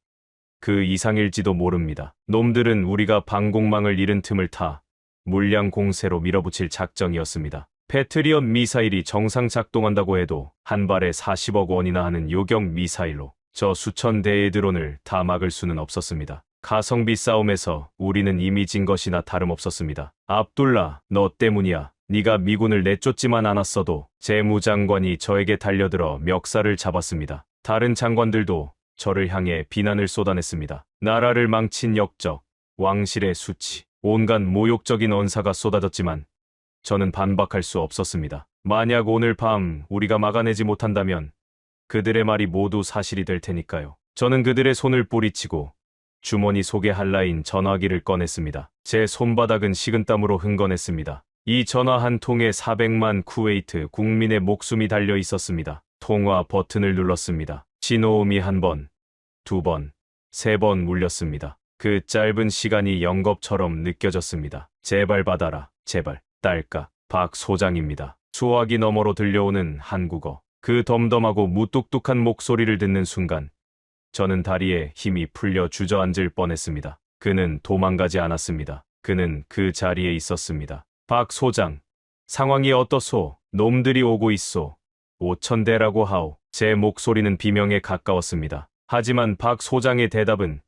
그 이상일지도 모릅니다. 놈들은 우리가 방공망을 잃은 틈을 타 물량 공세로 밀어붙일 작정이었습니다. 패트리엇 미사일이 정상 작동한다고 해도 한 발에 40억 원이나 하는 요격 미사일로 저 수천 대의 드론을 다 막을 수는 없었습니다. 가성비 싸움에서 우리는 이미 진 것이나 다름없었습니다. 압둘라, 너 때문이야. 네가 미군을 내쫓지만 않았어도 재무장관이 저에게 달려들어 멱살을 잡았습니다. 다른 장관들도 저를 향해 비난을 쏟아냈습니다. 나라를 망친 역적, 왕실의 수치, 온갖 모욕적인 언사가 쏟아졌지만 저는 반박할 수 없었습니다. 만약 오늘 밤 우리가 막아내지 못한다면 그들의 말이 모두 사실이 될 테니까요. 저는 그들의 손을 뿌리치고 주머니 속에 한라인 전화기를 꺼냈습니다. 제 손바닥은 식은땀으로 흥건했습니다. 이 전화 한 통에 400만 쿠웨이트 국민의 목숨이 달려 있었습니다. 통화 버튼을 눌렀습니다. 신호음이 한 번, 두 번, 세 번 울렸습니다. 그 짧은 시간이 영겁처럼 느껴졌습니다. 제발 받아라, 제발. 딸까, 박 소장입니다. 수화기 너머로 들려오는 한국어. 그 덤덤하고 무뚝뚝한 목소리를 듣는 순간 저는 다리에 힘이 풀려 주저앉을 뻔했습니다. 그는 도망가지 않았습니다. 그는 그 자리에 있었습니다. 박 소장, 상황이 어떠소? 놈들이 오고 있소. 5,000대라고 하오. 제 목소리는 비명에 가까웠습니다. 하지만 박 소장의 대답은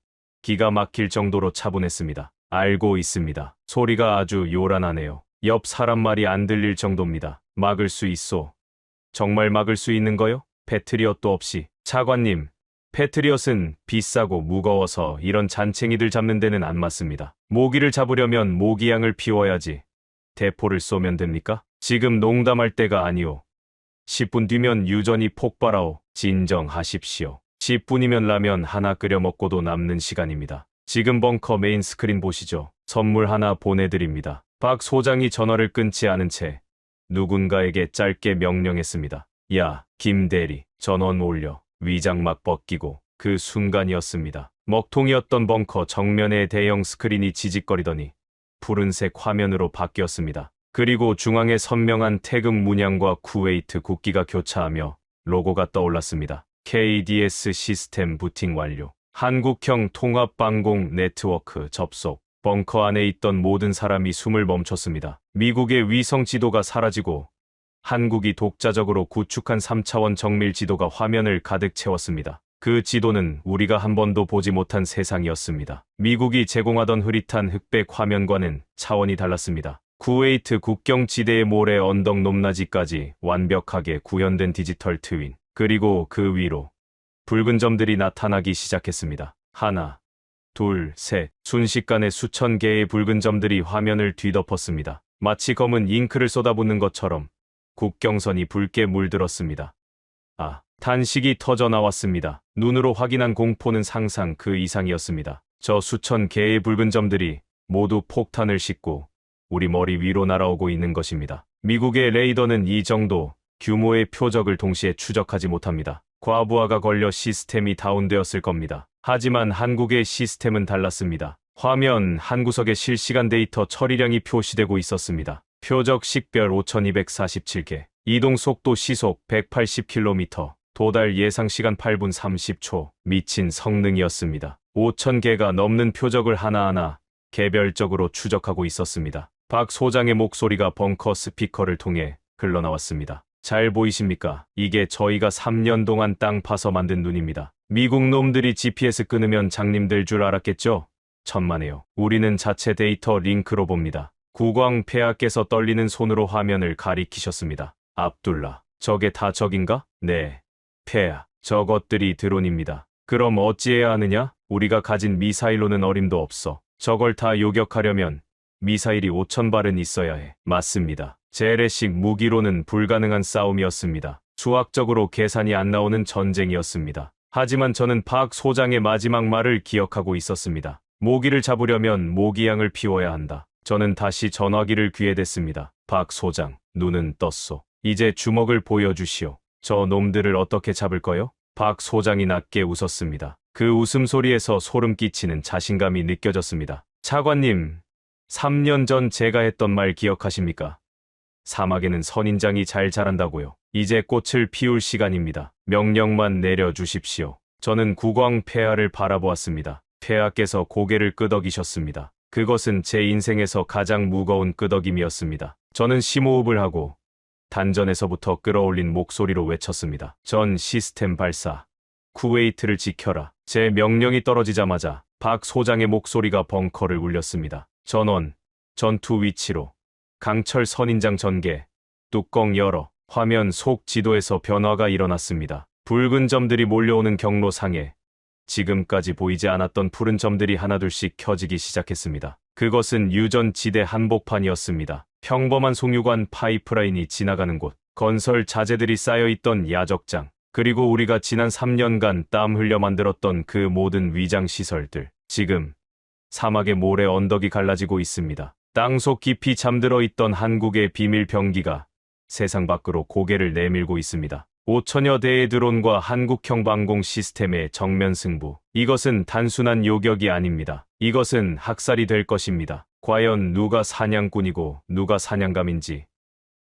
기가 막힐 정도로 차분했습니다. 알고 있습니다. 소리가 아주 요란하네요. 옆 사람 말이 안 들릴 정도입니다. 막을 수 있소. 정말 막을 수 있는 거요? 패트리엇도 없이. 차관님, 패트리엇은 비싸고 무거워서 이런 잔챙이들 잡는 데는 안 맞습니다. 모기를 잡으려면 모기향을 피워야지. 대포를 쏘면 됩니까? 지금 농담할 때가 아니오. 10분 뒤면 유전이 폭발하오. 진정하십시오. 10분이면 라면 하나 끓여 먹고도 남는 시간입니다. 지금 벙커 메인 스크린 보시죠. 선물 하나 보내드립니다. 박 소장이 전화를 끊지 않은 채 누군가에게 짧게 명령했습니다. 야, 김대리, 전원 올려. 위장 막 벗기고. 그 순간이었습니다. 먹통이었던 벙커 정면의 대형 스크린이 지직거리더니 푸른색 화면으로 바뀌었습니다. 그리고 중앙에 선명한 태극 문양과 쿠웨이트 국기가 교차하며 로고가 떠올랐습니다. KDS 시스템 부팅 완료. 한국형 통합방공 네트워크 접속. 벙커 안에 있던 모든 사람이 숨을 멈췄습니다. 미국의 위성 지도가 사라지고 한국이 독자적으로 구축한 3차원 정밀 지도가 화면을 가득 채웠습니다. 그 지도는 우리가 한 번도 보지 못한 세상이었습니다. 미국이 제공하던 흐릿한 흑백 화면과는 차원이 달랐습니다. 쿠웨이트 국경지대의 모래 언덕 높낮이까지 완벽하게 구현된 디지털 트윈. 그리고 그 위로 붉은 점들이 나타나기 시작했습니다. 하나, 둘, 셋. 순식간에 수천 개의 붉은 점들이 화면을 뒤덮었습니다. 마치 검은 잉크를 쏟아붓는 것처럼 국경선이 붉게 물들었습니다. 아, 탄식이 터져 나왔습니다. 눈으로 확인한 공포는 상상 그 이상이었습니다. 저 수천 개의 붉은 점들이 모두 폭탄을 싣고 우리 머리 위로 날아오고 있는 것입니다. 미국의 레이더는 이 정도 규모의 표적을 동시에 추적하지 못합니다. 과부하가 걸려 시스템이 다운되었을 겁니다. 하지만 한국의 시스템은 달랐습니다. 화면 한 구석에 실시간 데이터 처리량이 표시되고 있었습니다. 표적 식별 5247개, 이동 속도 시속 180km, 도달 예상 시간 8분 30초, 미친 성능이었습니다. 5000개가 넘는 표적을 하나하나 개별적으로 추적하고 있었습니다. 박 소장의 목소리가 벙커 스피커를 통해 흘러나왔습니다. 잘 보이십니까? 이게 저희가 3년 동안 땅 파서 만든 눈입니다. 미국 놈들이 GPS 끊으면 장님될 줄 알았겠죠? 천만에요. 우리는 자체 데이터 링크로 봅니다. 국왕 폐하께서 떨리는 손으로 화면을 가리키셨습니다. 압둘라, 저게 다 적인가? 네. 폐하, 저것들이 드론입니다. 그럼 어찌해야 하느냐? 우리가 가진 미사일로는 어림도 없어. 저걸 다 요격하려면 미사일이 5000발은 있어야 해. 맞습니다. 재래식 무기로는 불가능한 싸움이었습니다. 수학적으로 계산이 안 나오는 전쟁이었습니다. 하지만 저는 박 소장의 마지막 말을 기억하고 있었습니다. 모기를 잡으려면 모기향을 피워야 한다. 저는 다시 전화기를 귀에 댔습니다. 박 소장, 눈은 떴소. 이제 주먹을 보여주시오. 저 놈들을 어떻게 잡을 거요? 박 소장이 낮게 웃었습니다. 그 웃음소리에서 소름 끼치는 자신감이 느껴졌습니다. 차관님, 3년 전 제가 했던 말 기억하십니까? 사막에는 선인장이 잘 자란다고요. 이제 꽃을 피울 시간입니다. 명령만 내려주십시오. 저는 국왕 폐하를 바라보았습니다. 폐하께서 고개를 끄덕이셨습니다. 그것은 제 인생에서 가장 무거운 끄덕임이었습니다. 저는 심호흡을 하고 단전에서부터 끌어올린 목소리로 외쳤습니다. 전 시스템 발사. 쿠웨이트를 지켜라. 제 명령이 떨어지자마자 박 소장의 목소리가 벙커를 울렸습니다. 전원, 전투 위치로. 강철 선인장 전개. 뚜껑 열어. 화면 속 지도에서 변화가 일어났습니다. 붉은 점들이 몰려오는 경로상에 지금까지 보이지 않았던 푸른 점들이 하나둘씩 켜지기 시작했습니다. 그것은 유전지대 한복판이었습니다. 평범한 송유관 파이프라인이 지나가는 곳, 건설 자재들이 쌓여있던 야적장, 그리고 우리가 지난 3년간 땀 흘려 만들었던 그 모든 위장시설들. 지금 사막의 모래 언덕이 갈라지고 있습니다. 땅속 깊이 잠들어 있던 한국의 비밀 병기가 세상 밖으로 고개를 내밀고 있습니다. 5000여 대의 드론과 한국형 방공 시스템의 정면 승부. 이것은 단순한 요격이 아닙니다. 이것은 학살이 될 것입니다. 과연 누가 사냥꾼이고 누가 사냥감인지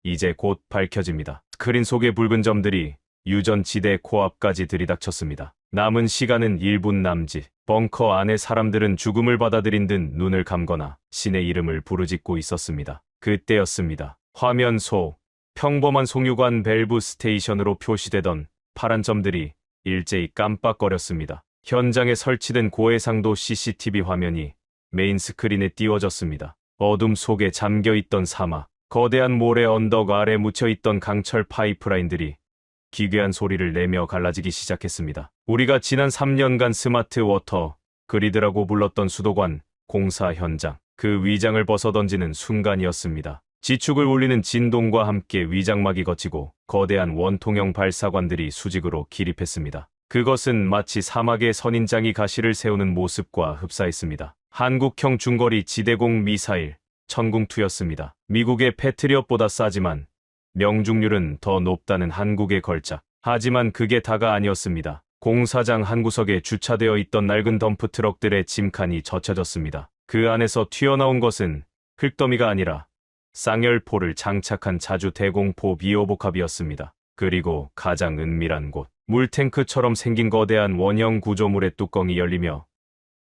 이제 곧 밝혀집니다. 스크린 속의 붉은 점들이 유전지대 코앞까지 들이닥쳤습니다. 남은 시간은 1분 남짓. 벙커 안의 사람들은 죽음을 받아들인 듯 눈을 감거나 신의 이름을 부르짖고 있었습니다. 그때였습니다. 화면 속 평범한 송유관 밸브 스테이션으로 표시되던 파란 점들이 일제히 깜빡거렸습니다. 현장에 설치된 고해상도 CCTV 화면이 메인 스크린에 띄워졌습니다. 어둠 속에 잠겨있던 사막, 거대한 모래 언덕 아래 묻혀있던 강철 파이프라인들이 기괴한 소리를 내며 갈라지기 시작했습니다. 우리가 지난 3년간 스마트 워터 그리드라고 불렀던 수도관 공사 현장, 그 위장을 벗어던지는 순간이었습니다. 지축을 울리는 진동과 함께 위장막이 걷히고 거대한 원통형 발사관들이 수직으로 기립했습니다. 그것은 마치 사막의 선인장이 가시를 세우는 모습과 흡사했습니다. 한국형 중거리 지대공 미사일 천궁2였습니다. 미국의 패트리엇보다 싸지만 명중률은 더 높다는 한국의 걸작. 하지만 그게 다가 아니었습니다. 공사장 한 구석에 주차되어 있던 낡은 덤프 트럭들의 짐칸이 젖혀졌습니다. 그 안에서 튀어나온 것은 흙더미가 아니라 쌍열포를 장착한 자주 대공포 비오복합이었습니다. 그리고 가장 은밀한 곳, 물탱크처럼 생긴 거대한 원형 구조물의 뚜껑이 열리며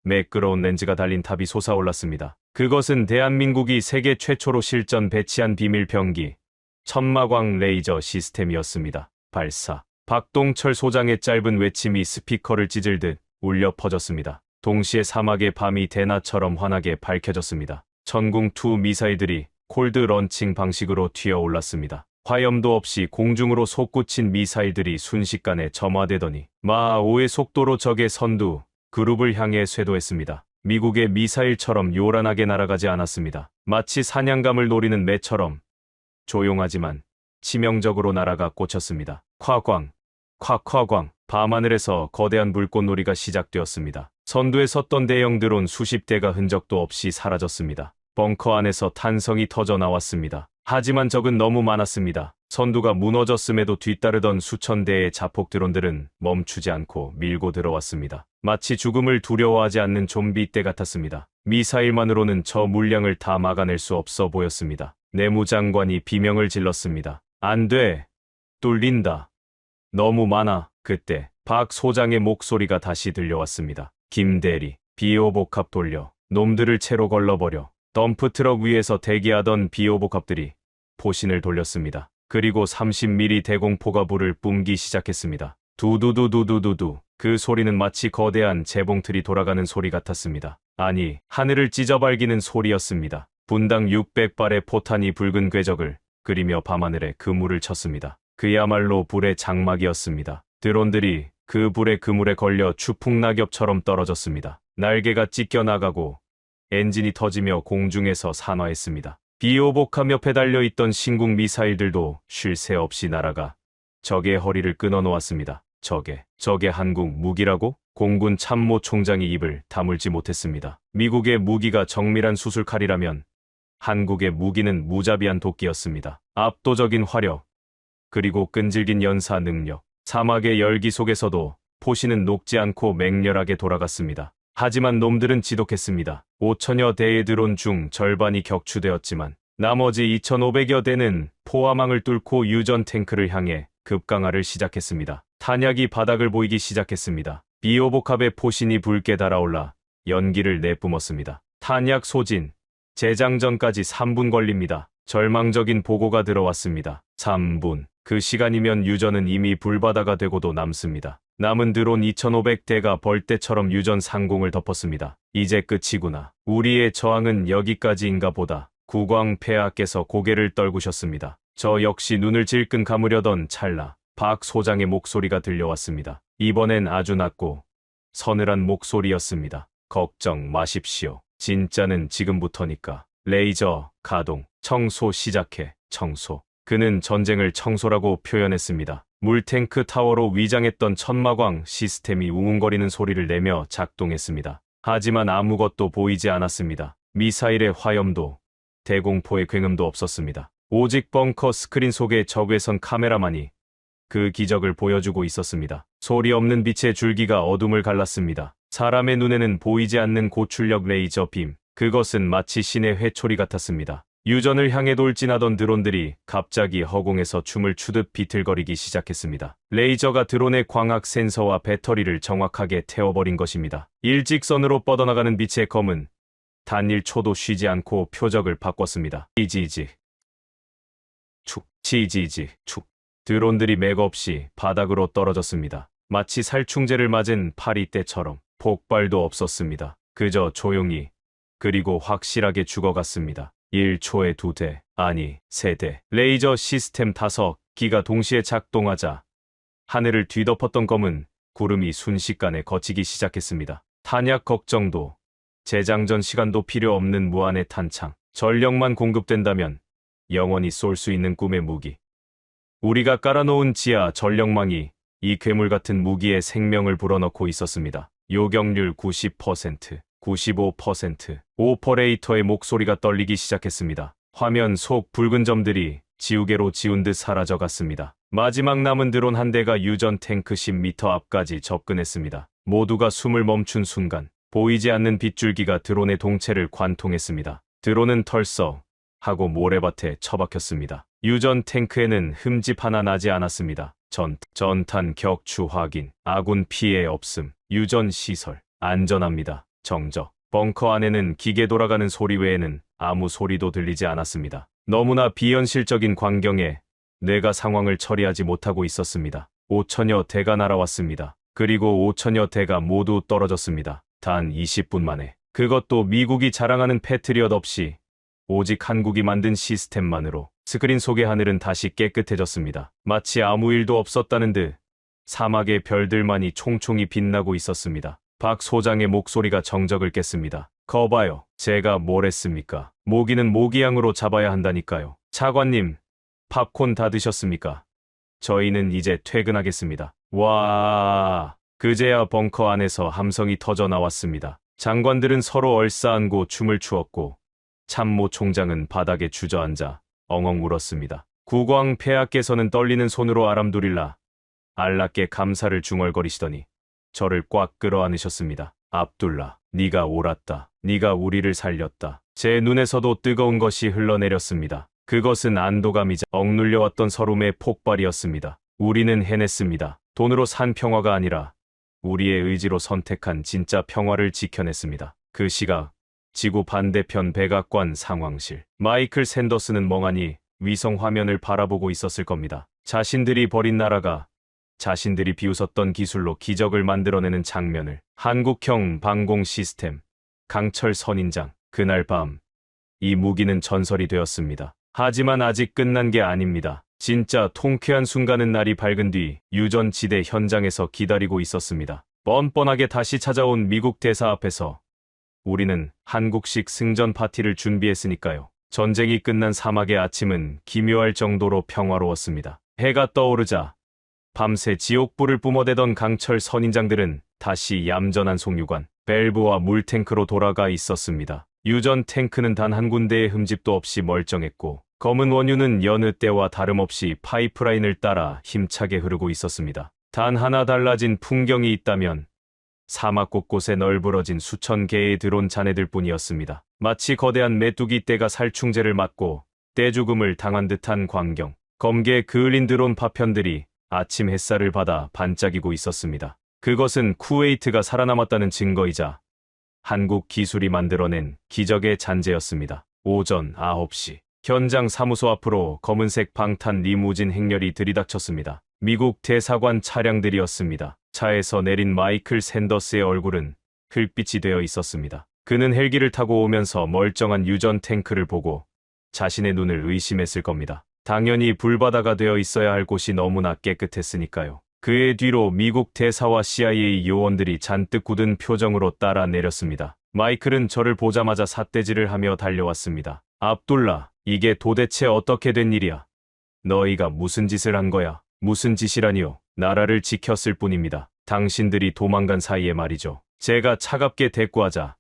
매끄러운 렌즈가 달린 탑이 솟아올랐습니다. 그것은 대한민국이 세계 최초로 실전 배치한 비밀 병기, 천마광 레이저 시스템이었습니다. 발사. 박동철 소장의 짧은 외침이 스피커를 찢을듯 울려 퍼졌습니다. 동시에 사막의 밤이 대낮처럼 환하게 밝혀졌습니다. 천궁2 미사일들이 콜드 런칭 방식으로 튀어올랐습니다. 화염도 없이 공중으로 솟구친 미사일들이 순식간에 점화되더니 마하5의 속도로 적의 선두 그룹을 향해 쇄도했습니다. 미국의 미사일처럼 요란하게 날아가지 않았습니다. 마치 사냥감을 노리는 매처럼 조용하지만 치명적으로 날아가 꽂혔습니다. 콱광, 콱콱광. 밤하늘에서 거대한 불꽃놀이가 시작되었습니다. 선두에 섰던 대형 드론 수십 대가 흔적도 없이 사라졌습니다. 벙커 안에서 탄성이 터져 나왔습니다. 하지만 적은 너무 많았습니다. 선두가 무너졌음에도 뒤따르던 수천 대의 자폭 드론들은 멈추지 않고 밀고 들어왔습니다. 마치 죽음을 두려워하지 않는 좀비 떼 같았습니다. 미사일만으로는 저 물량을 다 막아낼 수 없어 보였습니다. 내무장관이 비명을 질렀습니다. 안 돼. 뚫린다. 너무 많아. 그때 박 소장의 목소리가 다시 들려왔습니다. 김대리, 비오복합 돌려. 놈들을 채로 걸러버려. 덤프트럭 위에서 대기하던 비오복합들이 포신을 돌렸습니다. 그리고 30mm 대공포가 불을 뿜기 시작했습니다. 두두두두두두두. 그 소리는 마치 거대한 재봉틀이 돌아가는 소리 같았습니다. 아니, 하늘을 찢어발기는 소리였습니다. 분당 600발의 포탄이 붉은 궤적을 그리며 밤하늘에 그물을 쳤습니다. 그야말로 불의 장막이었습니다. 드론들이 그 불의 그물에 걸려 추풍낙엽처럼 떨어졌습니다. 날개가 찢겨나가고 엔진이 터지며 공중에서 산화했습니다. 비오복함 옆에 달려있던 신궁 미사일들도 쉴 새 없이 날아가 적의 허리를 끊어놓았습니다. 저게 한국 무기라고? 공군 참모총장이 입을 다물지 못했습니다. 미국의 무기가 정밀한 수술칼이라면 한국의 무기는 무자비한 도끼였습니다. 압도적인 화력, 그리고 끈질긴 연사 능력. 사막의 열기 속에서도 포신은 녹지 않고 맹렬하게 돌아갔습니다. 하지만 놈들은 지독했습니다. 5천여 대의 드론 중 절반이 격추되었지만 나머지 2,500여 대는 포화망을 뚫고 유전 탱크를 향해 급강하를 시작했습니다. 탄약이 바닥을 보이기 시작했습니다. 비오복합의 포신이 붉게 달아올라 연기를 내뿜었습니다. 탄약 소진, 재장전까지 3분 걸립니다. 절망적인 보고가 들어왔습니다. 3분. 그 시간이면 유전은 이미 불바다가 되고도 남습니다. 남은 드론 2,500대가 벌떼처럼 유전 상공을 덮었습니다. 이제 끝이구나. 우리의 저항은 여기까지인가 보다. 국왕 폐하께서 고개를 떨구셨습니다. 저 역시 눈을 질끈 감으려던 찰나 박 소장의 목소리가 들려왔습니다. 이번엔 아주 낮고 서늘한 목소리였습니다. 걱정 마십시오. 진짜는 지금부터니까. 레이저 가동. 청소 시작해. 청소. 그는 전쟁을 청소라고 표현했습니다. 물탱크 타워로 위장했던 천마광 시스템이 웅웅거리는 소리를 내며 작동했습니다. 하지만 아무것도 보이지 않았습니다. 미사일의 화염도, 대공포의 굉음도 없었습니다. 오직 벙커 스크린 속의 적외선 카메라만이 그 기적을 보여주고 있었습니다. 소리 없는 빛의 줄기가 어둠을 갈랐습니다. 사람의 눈에는 보이지 않는 고출력 레이저 빔. 그것은 마치 신의 회초리 같았습니다. 유전을 향해 돌진하던 드론들이 갑자기 허공에서 춤을 추듯 비틀거리기 시작했습니다. 레이저가 드론의 광학 센서와 배터리를 정확하게 태워버린 것입니다. 일직선으로 뻗어나가는 빛의 검은 단 1초도 쉬지 않고 표적을 바꿨습니다. 치지지 축, 치지지 축. 드론들이 맥없이 바닥으로 떨어졌습니다. 마치 살충제를 맞은 파리떼처럼. 폭발도 없었습니다. 그저 조용히, 그리고 확실하게 죽어갔습니다. 1초에 2대, 아니 3대. 레이저 시스템 5기가 동시에 작동하자 하늘을 뒤덮었던 검은 구름이 순식간에 걷히기 시작했습니다. 탄약 걱정도, 재장전 시간도 필요 없는 무한의 탄창. 전력만 공급된다면 영원히 쏠 수 있는 꿈의 무기. 우리가 깔아놓은 지하 전력망이 이 괴물 같은 무기에 생명을 불어넣고 있었습니다. 요격률 90%, 95%. 오퍼레이터의 목소리가 떨리기 시작했습니다. 화면 속 붉은 점들이 지우개로 지운 듯 사라져갔습니다. 마지막 남은 드론 한 대가 유전 탱크 10m 앞까지 접근했습니다. 모두가 숨을 멈춘 순간 보이지 않는 빗줄기가 드론의 동체를 관통했습니다. 드론은 털썩 하고 모래밭에 처박혔습니다. 유전 탱크에는 흠집 하나 나지 않았습니다. 전탄 격추 확인, 아군 피해 없음, 유전 시설 안전합니다. 정적. 벙커 안에는 기계 돌아가는 소리 외에는 아무 소리도 들리지 않았습니다. 너무나 비현실적인 광경에 뇌가 상황을 처리하지 못하고 있었습니다. 5천여 대가 날아왔습니다. 그리고 5천여 대가 모두 떨어졌습니다. 단 20분 만에. 그것도 미국이 자랑하는 패트리엇 없이 오직 한국이 만든 시스템만으로. 스크린 속의 하늘은 다시 깨끗해졌습니다. 마치 아무 일도 없었다는 듯 사막의 별들만이 총총히 빛나고 있었습니다. 박 소장의 목소리가 정적을 깼습니다. 거봐요. 제가 뭘 했습니까? 모기는 모기향으로 잡아야 한다니까요. 차관님, 팝콘 다 드셨습니까? 저희는 이제 퇴근하겠습니다. 와, 그제야 벙커 안에서 함성이 터져 나왔습니다. 장관들은 서로 얼싸안고 춤을 추었고 참모 총장은 바닥에 주저앉아 엉엉 울었습니다. 국왕 폐하께서는 떨리는 손으로 아람두릴라 알라께 감사를 중얼거리시더니 저를 꽉 끌어안으셨습니다. 압둘라, 네가 옳았다. 네가 우리를 살렸다. 제 눈에서도 뜨거운 것이 흘러내렸습니다. 그것은 안도감이자 억눌려왔던 서름의 폭발이었습니다. 우리는 해냈습니다. 돈으로 산 평화가 아니라 우리의 의지로 선택한 진짜 평화를 지켜냈습니다. 그 시각 지구 반대편 백악관 상황실. 마이클 샌더스는 멍하니 위성 화면을 바라보고 있었을 겁니다. 자신들이 버린 나라가 자신들이 비웃었던 기술로 기적을 만들어내는 장면을. 한국형 방공 시스템, 강철 선인장. 그날 밤, 이 무기는 전설이 되었습니다. 하지만 아직 끝난 게 아닙니다. 진짜 통쾌한 순간은 날이 밝은 뒤 유전지대 현장에서 기다리고 있었습니다. 뻔뻔하게 다시 찾아온 미국 대사 앞에서 우리는 한국식 승전 파티를 준비했으니까요. 전쟁이 끝난 사막의 아침은 기묘할 정도로 평화로웠습니다. 해가 떠오르자 밤새 지옥불을 뿜어대던 강철 선인장들은 다시 얌전한 송유관, 밸브와 물탱크로 돌아가 있었습니다. 유전 탱크는 단 한 군데의 흠집도 없이 멀쩡했고 검은 원유는 여느 때와 다름없이 파이프라인을 따라 힘차게 흐르고 있었습니다. 단 하나 달라진 풍경이 있다면 사막 곳곳에 널브러진 수천 개의 드론 잔해들 뿐이었습니다. 마치 거대한 메뚜기 떼가 살충제를 맞고 떼죽음을 당한 듯한 광경. 검게 그을린 드론 파편들이 아침 햇살을 받아 반짝이고 있었습니다. 그것은 쿠웨이트가 살아남았다는 증거이자 한국 기술이 만들어낸 기적의 잔재였습니다. 오전 9시 현장 사무소 앞으로 검은색 방탄 리무진 행렬이 들이닥쳤습니다. 미국 대사관 차량들이었습니다. 차에서 내린 마이클 샌더스의 얼굴은 흙빛이 되어 있었습니다. 그는 헬기를 타고 오면서 멀쩡한 유전 탱크를 보고 자신의 눈을 의심했을 겁니다. 당연히 불바다가 되어 있어야 할 곳이 너무나 깨끗했으니까요. 그의 뒤로 미국 대사와 CIA 요원들이 잔뜩 굳은 표정으로 따라 내렸습니다. 마이클은 저를 보자마자 삿대질을 하며 달려왔습니다. 압둘라, 이게 도대체 어떻게 된 일이야? 너희가 무슨 짓을 한 거야? 무슨 짓이라니요? 나라를 지켰을 뿐입니다. 당신들이 도망간 사이에 말이죠. 제가 차갑게 대꾸하자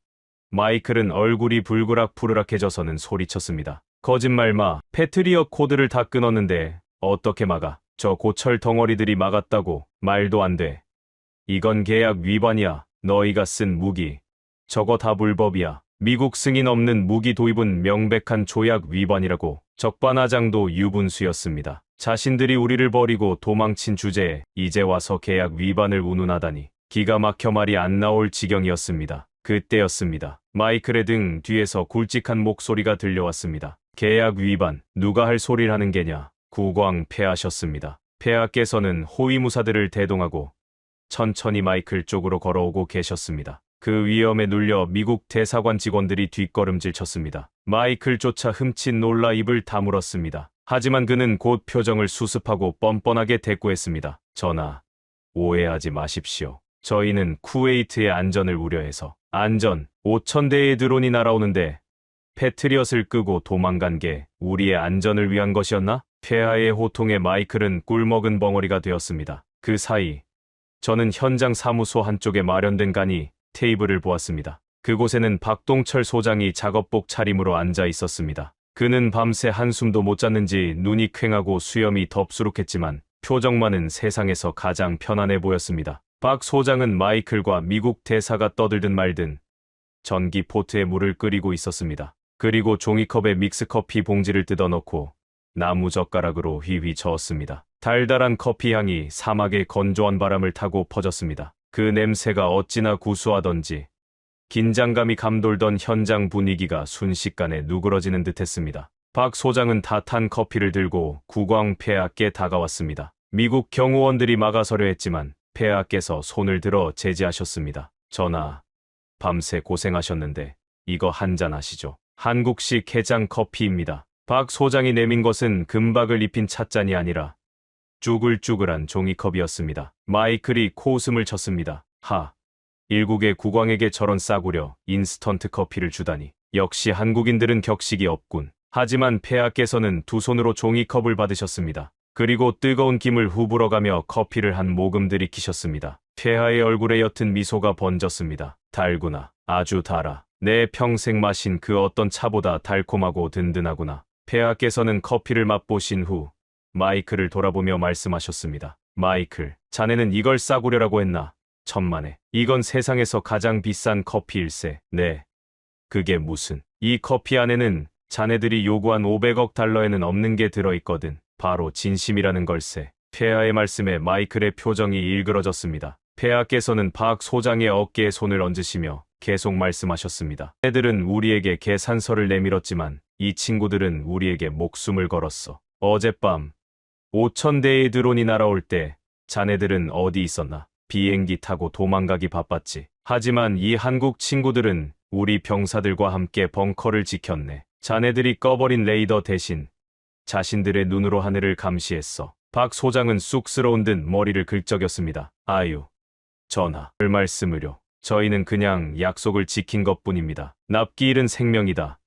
마이클은 얼굴이 불그락푸르락해져서는 소리쳤습니다. 거짓말 마. 패트리엇 코드를 다 끊었는데 어떻게 막아? 저 고철 덩어리들이 막았다고. 말도 안 돼. 이건 계약 위반이야. 너희가 쓴 무기. 저거 다 불법이야. 미국 승인 없는 무기 도입은 명백한 조약 위반이라고. 적반하장도 유분수였습니다. 자신들이 우리를 버리고 도망친 주제에 이제 와서 계약 위반을 운운하다니. 기가 막혀 말이 안 나올 지경이었습니다. 그때였습니다. 마이클의 등 뒤에서 굵직한 목소리가 들려왔습니다. 계약 위반, 누가 할 소리를 하는 게냐. 국왕 폐하셨습니다. 폐하께서는 호위무사들을 대동하고 천천히 마이클 쪽으로 걸어오고 계셨습니다. 그 위험에 눌려 미국 대사관 직원들이 뒷걸음질 쳤습니다. 마이클조차 흠칫 놀라 입을 다물었습니다. 하지만 그는 곧 표정을 수습하고 뻔뻔하게 대꾸했습니다. 전하, 오해하지 마십시오. 저희는 쿠웨이트의 안전을 우려해서. 안전, 5,000대의 드론이 날아오는데 패트리엇을 끄고 도망간 게 우리의 안전을 위한 것이었나? 폐하의 호통에 마이클은 꿀먹은 벙어리가 되었습니다. 그 사이 저는 현장 사무소 한쪽에 마련된 간이 테이블을 보았습니다. 그곳에는 박동철 소장이 작업복 차림으로 앉아 있었습니다. 그는 밤새 한숨도 못 잤는지 눈이 퀭하고 수염이 덥수룩했지만 표정만은 세상에서 가장 편안해 보였습니다. 박 소장은 마이클과 미국 대사가 떠들든 말든 전기 포트에 물을 끓이고 있었습니다. 그리고 종이컵에 믹스커피 봉지를 뜯어넣고 나무젓가락으로 휘휘 저었습니다. 달달한 커피 향이 사막의 건조한 바람을 타고 퍼졌습니다. 그 냄새가 어찌나 구수하던지 긴장감이 감돌던 현장 분위기가 순식간에 누그러지는 듯했습니다. 박 소장은 다 탄 커피를 들고 국왕 폐하께 다가왔습니다. 미국 경호원들이 막아서려 했지만 폐하께서 손을 들어 제지하셨습니다. 전하, 밤새 고생하셨는데 이거 한잔 하시죠. 한국식 해장 커피입니다. 박 소장이 내민 것은 금박을 입힌 찻잔이 아니라 쭈글쭈글한 종이컵이었습니다. 마이클이 코웃음을 쳤습니다. 일국의 국왕에게 저런 싸구려 인스턴트 커피를 주다니. 역시 한국인들은 격식이 없군. 하지만 폐하께서는 두 손으로 종이컵을 받으셨습니다. 그리고 뜨거운 김을 후불어가며 커피를 한 모금 들이키셨습니다. 폐하의 얼굴에 옅은 미소가 번졌습니다. 달구나. 아주 달아. 내 평생 마신 그 어떤 차보다 달콤하고 든든하구나. 폐하께서는 커피를 맛보신 후 마이클을 돌아보며 말씀하셨습니다. 마이클, 자네는 이걸 싸구려라고 했나? 천만에. 이건 세상에서 가장 비싼 커피일세. 네. 그게 무슨. 이 커피 안에는 자네들이 요구한 500억 달러에는 없는 게 들어있거든. 바로 진심이라는 걸세. 폐하의 말씀에 마이클의 표정이 일그러졌습니다. 폐하께서는 박 소장의 어깨에 손을 얹으시며 계속 말씀하셨습니다. 애들은 우리에게 계산서를 내밀었지만 이 친구들은 우리에게 목숨을 걸었어. 어젯밤 5,000대의 드론이 날아올 때 자네들은 어디 있었나? 비행기 타고 도망가기 바빴지. 하지만 이 한국 친구들은 우리 병사들과 함께 벙커를 지켰네. 자네들이 꺼버린 레이더 대신 자신들의 눈으로 하늘을 감시했어. 박 소장은 쑥스러운 듯 머리를 긁적였습니다. 아유, 전하, 그 말씀을요. 저희는 그냥 약속을 지킨 것뿐입니다. 납기 일은 생명이다.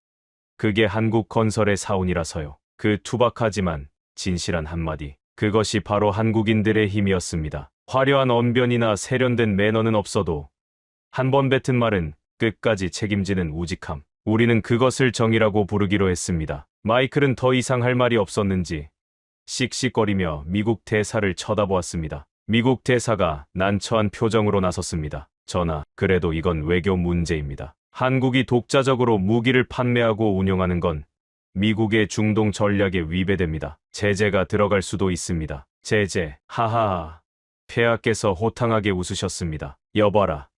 그게 한국 건설의 사운이라서요. 그 투박하지만 진실한 한마디. 그것이 바로 한국인들의 힘이었습니다. 화려한 언변이나 세련된 매너는 없어도 한 번 뱉은 말은 끝까지 책임지는 우직함. 우리는 그것을 정의라고 부르기로 했습니다. 마이클은 더 이상 할 말이 없었는지 씩씩거리며 미국 대사를 쳐다보았습니다. 미국 대사가 난처한 표정으로 나섰습니다. 전하, 그래도 이건 외교 문제입니다. 한국이 독자적으로 무기를 판매하고 운용하는 건 미국의 중동 전략에 위배됩니다. 제재가 들어갈 수도 있습니다. 제재, 하하하. 폐하께서 호탕하게 웃으셨습니다. 여봐라,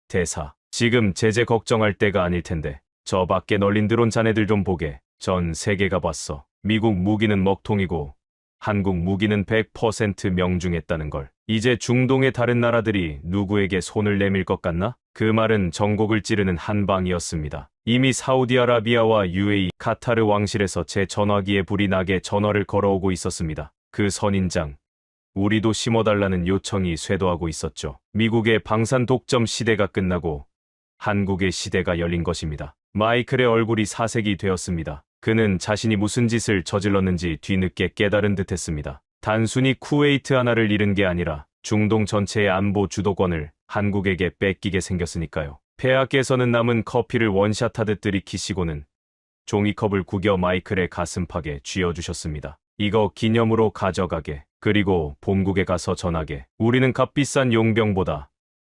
대사. 지금 제재 걱정할 때가 아닐 텐데 저 밖에 널린 드론 자네들 좀 보게. 전 세계가 봤어. 미국 무기는 먹통이고 한국 무기는 100% 명중했다는 걸. 이제 중동의 다른 나라들이 누구에게 손을 내밀 것 같나? 그 말은 전곡을 찌르는 한방이었습니다. 이미 사우디아라비아와 UAE, 카타르 왕실에서 제 전화기에 불이 나게 전화를 걸어오고 있었습니다. 그 선인장, 우리도 심어달라는 요청이 쇄도하고 있었죠. 미국의 방산 독점 시대가 끝나고 한국의 시대가 열린 것입니다. 마이클의 얼굴이 사색이 되었습니다. 그는 자신이 무슨 짓을 저질렀는지 뒤늦게 깨달은 듯했습니다. 단순히 쿠웨이트 하나를 잃은 게 아니라 중동 전체의 안보 주도권을 한국에게 뺏기게 생겼으니까요. 폐하께서는 남은 커피를 원샷하듯 들이키시고는 종이컵을 구겨 마이클의 가슴팍에 쥐어주셨습니다. 이거 기념으로 가져가게. 그리고 본국에 가서 전하게. 우리는 값비싼 용병보다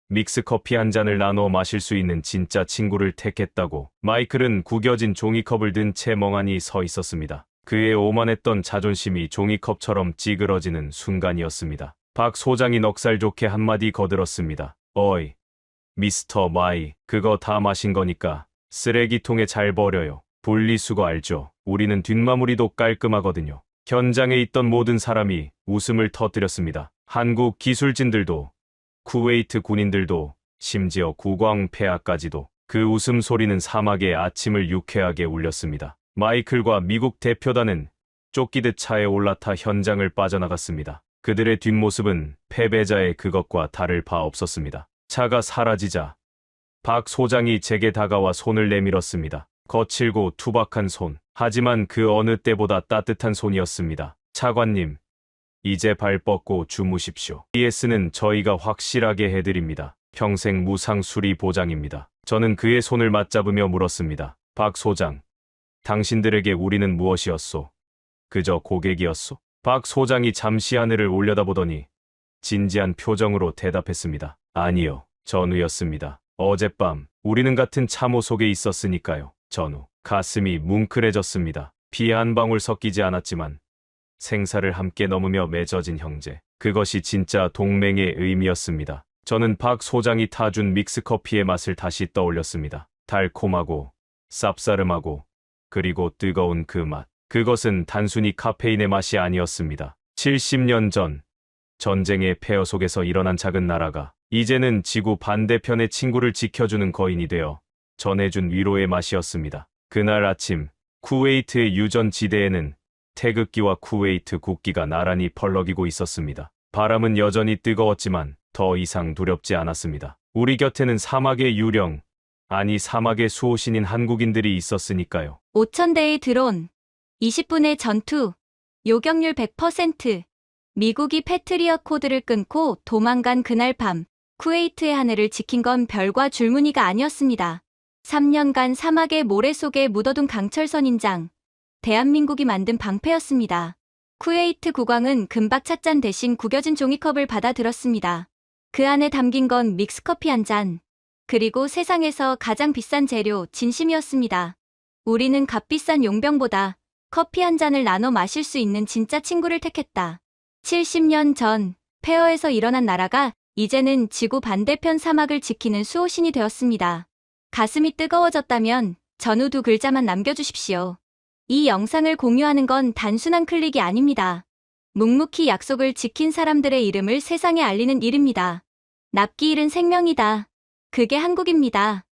믹스커피 한 잔을 나눠 마실 수 있는 진짜 친구를 택했다고. 마이클은 구겨진 종이컵을 든 채 멍하니 서 있었습니다. 그의 오만했던 자존심이 종이컵처럼 찌그러지는 순간이었습니다. 박 소장이 넉살 좋게 한마디 거들었습니다. 어이, 미스터 마이, 그거 다 마신 거니까 쓰레기통에 잘 버려요. 분리수거 알죠? 우리는 뒷마무리도 깔끔하거든요. 현장에 있던 모든 사람이 웃음을 터뜨렸습니다. 한국 기술진들도, 쿠웨이트 군인들도, 심지어 국왕 폐하까지도. 그 웃음소리는 사막의 아침을 유쾌하게 울렸습니다. 마이클과 미국 대표단은 쫓기듯 차에 올라타 현장을 빠져나갔습니다. 그들의 뒷모습은 패배자의 그것과 다를 바 없었습니다. 차가 사라지자 박 소장이 제게 다가와 손을 내밀었습니다. 거칠고 투박한 손. 하지만 그 어느 때보다 따뜻한 손이었습니다. 차관님, 이제 발 뻗고 주무십시오. ES는 저희가 확실하게 해드립니다. 평생 무상 수리 보장입니다. 저는 그의 손을 맞잡으며 물었습니다. 박 소장, 당신들에게 우리는 무엇이었소? 그저 고객이었소? 박 소장이 잠시 하늘을 올려다보더니 진지한 표정으로 대답했습니다. 아니요, 전우였습니다. 어젯밤 우리는 같은 참호 속에 있었으니까요. 전우. 가슴이 뭉클해졌습니다. 피 한 방울 섞이지 않았지만 생사를 함께 넘으며 맺어진 형제. 그것이 진짜 동맹의 의미였습니다. 저는 박 소장이 타준 믹스커피의 맛을 다시 떠올렸습니다. 달콤하고 쌉싸름하고 그리고 뜨거운 그 맛. 그것은 단순히 카페인의 맛이 아니었습니다. 70년 전 전쟁의 폐허 속에서 일어난 작은 나라가 이제는 지구 반대편의 친구를 지켜주는 거인이 되어 전해준 위로의 맛이었습니다. 그날 아침 쿠웨이트의 유전지대에는 태극기와 쿠웨이트 국기가 나란히 펄럭이고 있었습니다. 바람은 여전히 뜨거웠지만 더 이상 두렵지 않았습니다. 우리 곁에는 사막의 유령, 아니 사막의 수호신인 한국인들이 있었으니까요. 5,000대의 드론, 20분의 전투, 요격률 100%. 미국이 패트리엇 코드를 끊고 도망간 그날 밤, 쿠웨이트의 하늘을 지킨 건 별과 줄무늬가 아니었습니다. 3년간 사막의 모래 속에 묻어둔 강철 선인장, 대한민국이 만든 방패였습니다. 쿠웨이트 국왕은 금박 찻잔 대신 구겨진 종이컵을 받아들었습니다. 그 안에 담긴 건 믹스커피 한 잔, 그리고 세상에서 가장 비싼 재료, 진심이었습니다. 우리는 값비싼 용병보다 커피 한 잔을 나눠 마실 수 있는 진짜 친구를 택했다. 70년 전, 폐허에서 일어난 나라가 이제는 지구 반대편 사막을 지키는 수호신이 되었습니다. 가슴이 뜨거워졌다면 전후 2글자만 남겨주십시오. 이 영상을 공유하는 건 단순한 클릭이 아닙니다. 묵묵히 약속을 지킨 사람들의 이름을 세상에 알리는 일입니다. 납기 일은 생명이다. 그게 한국입니다.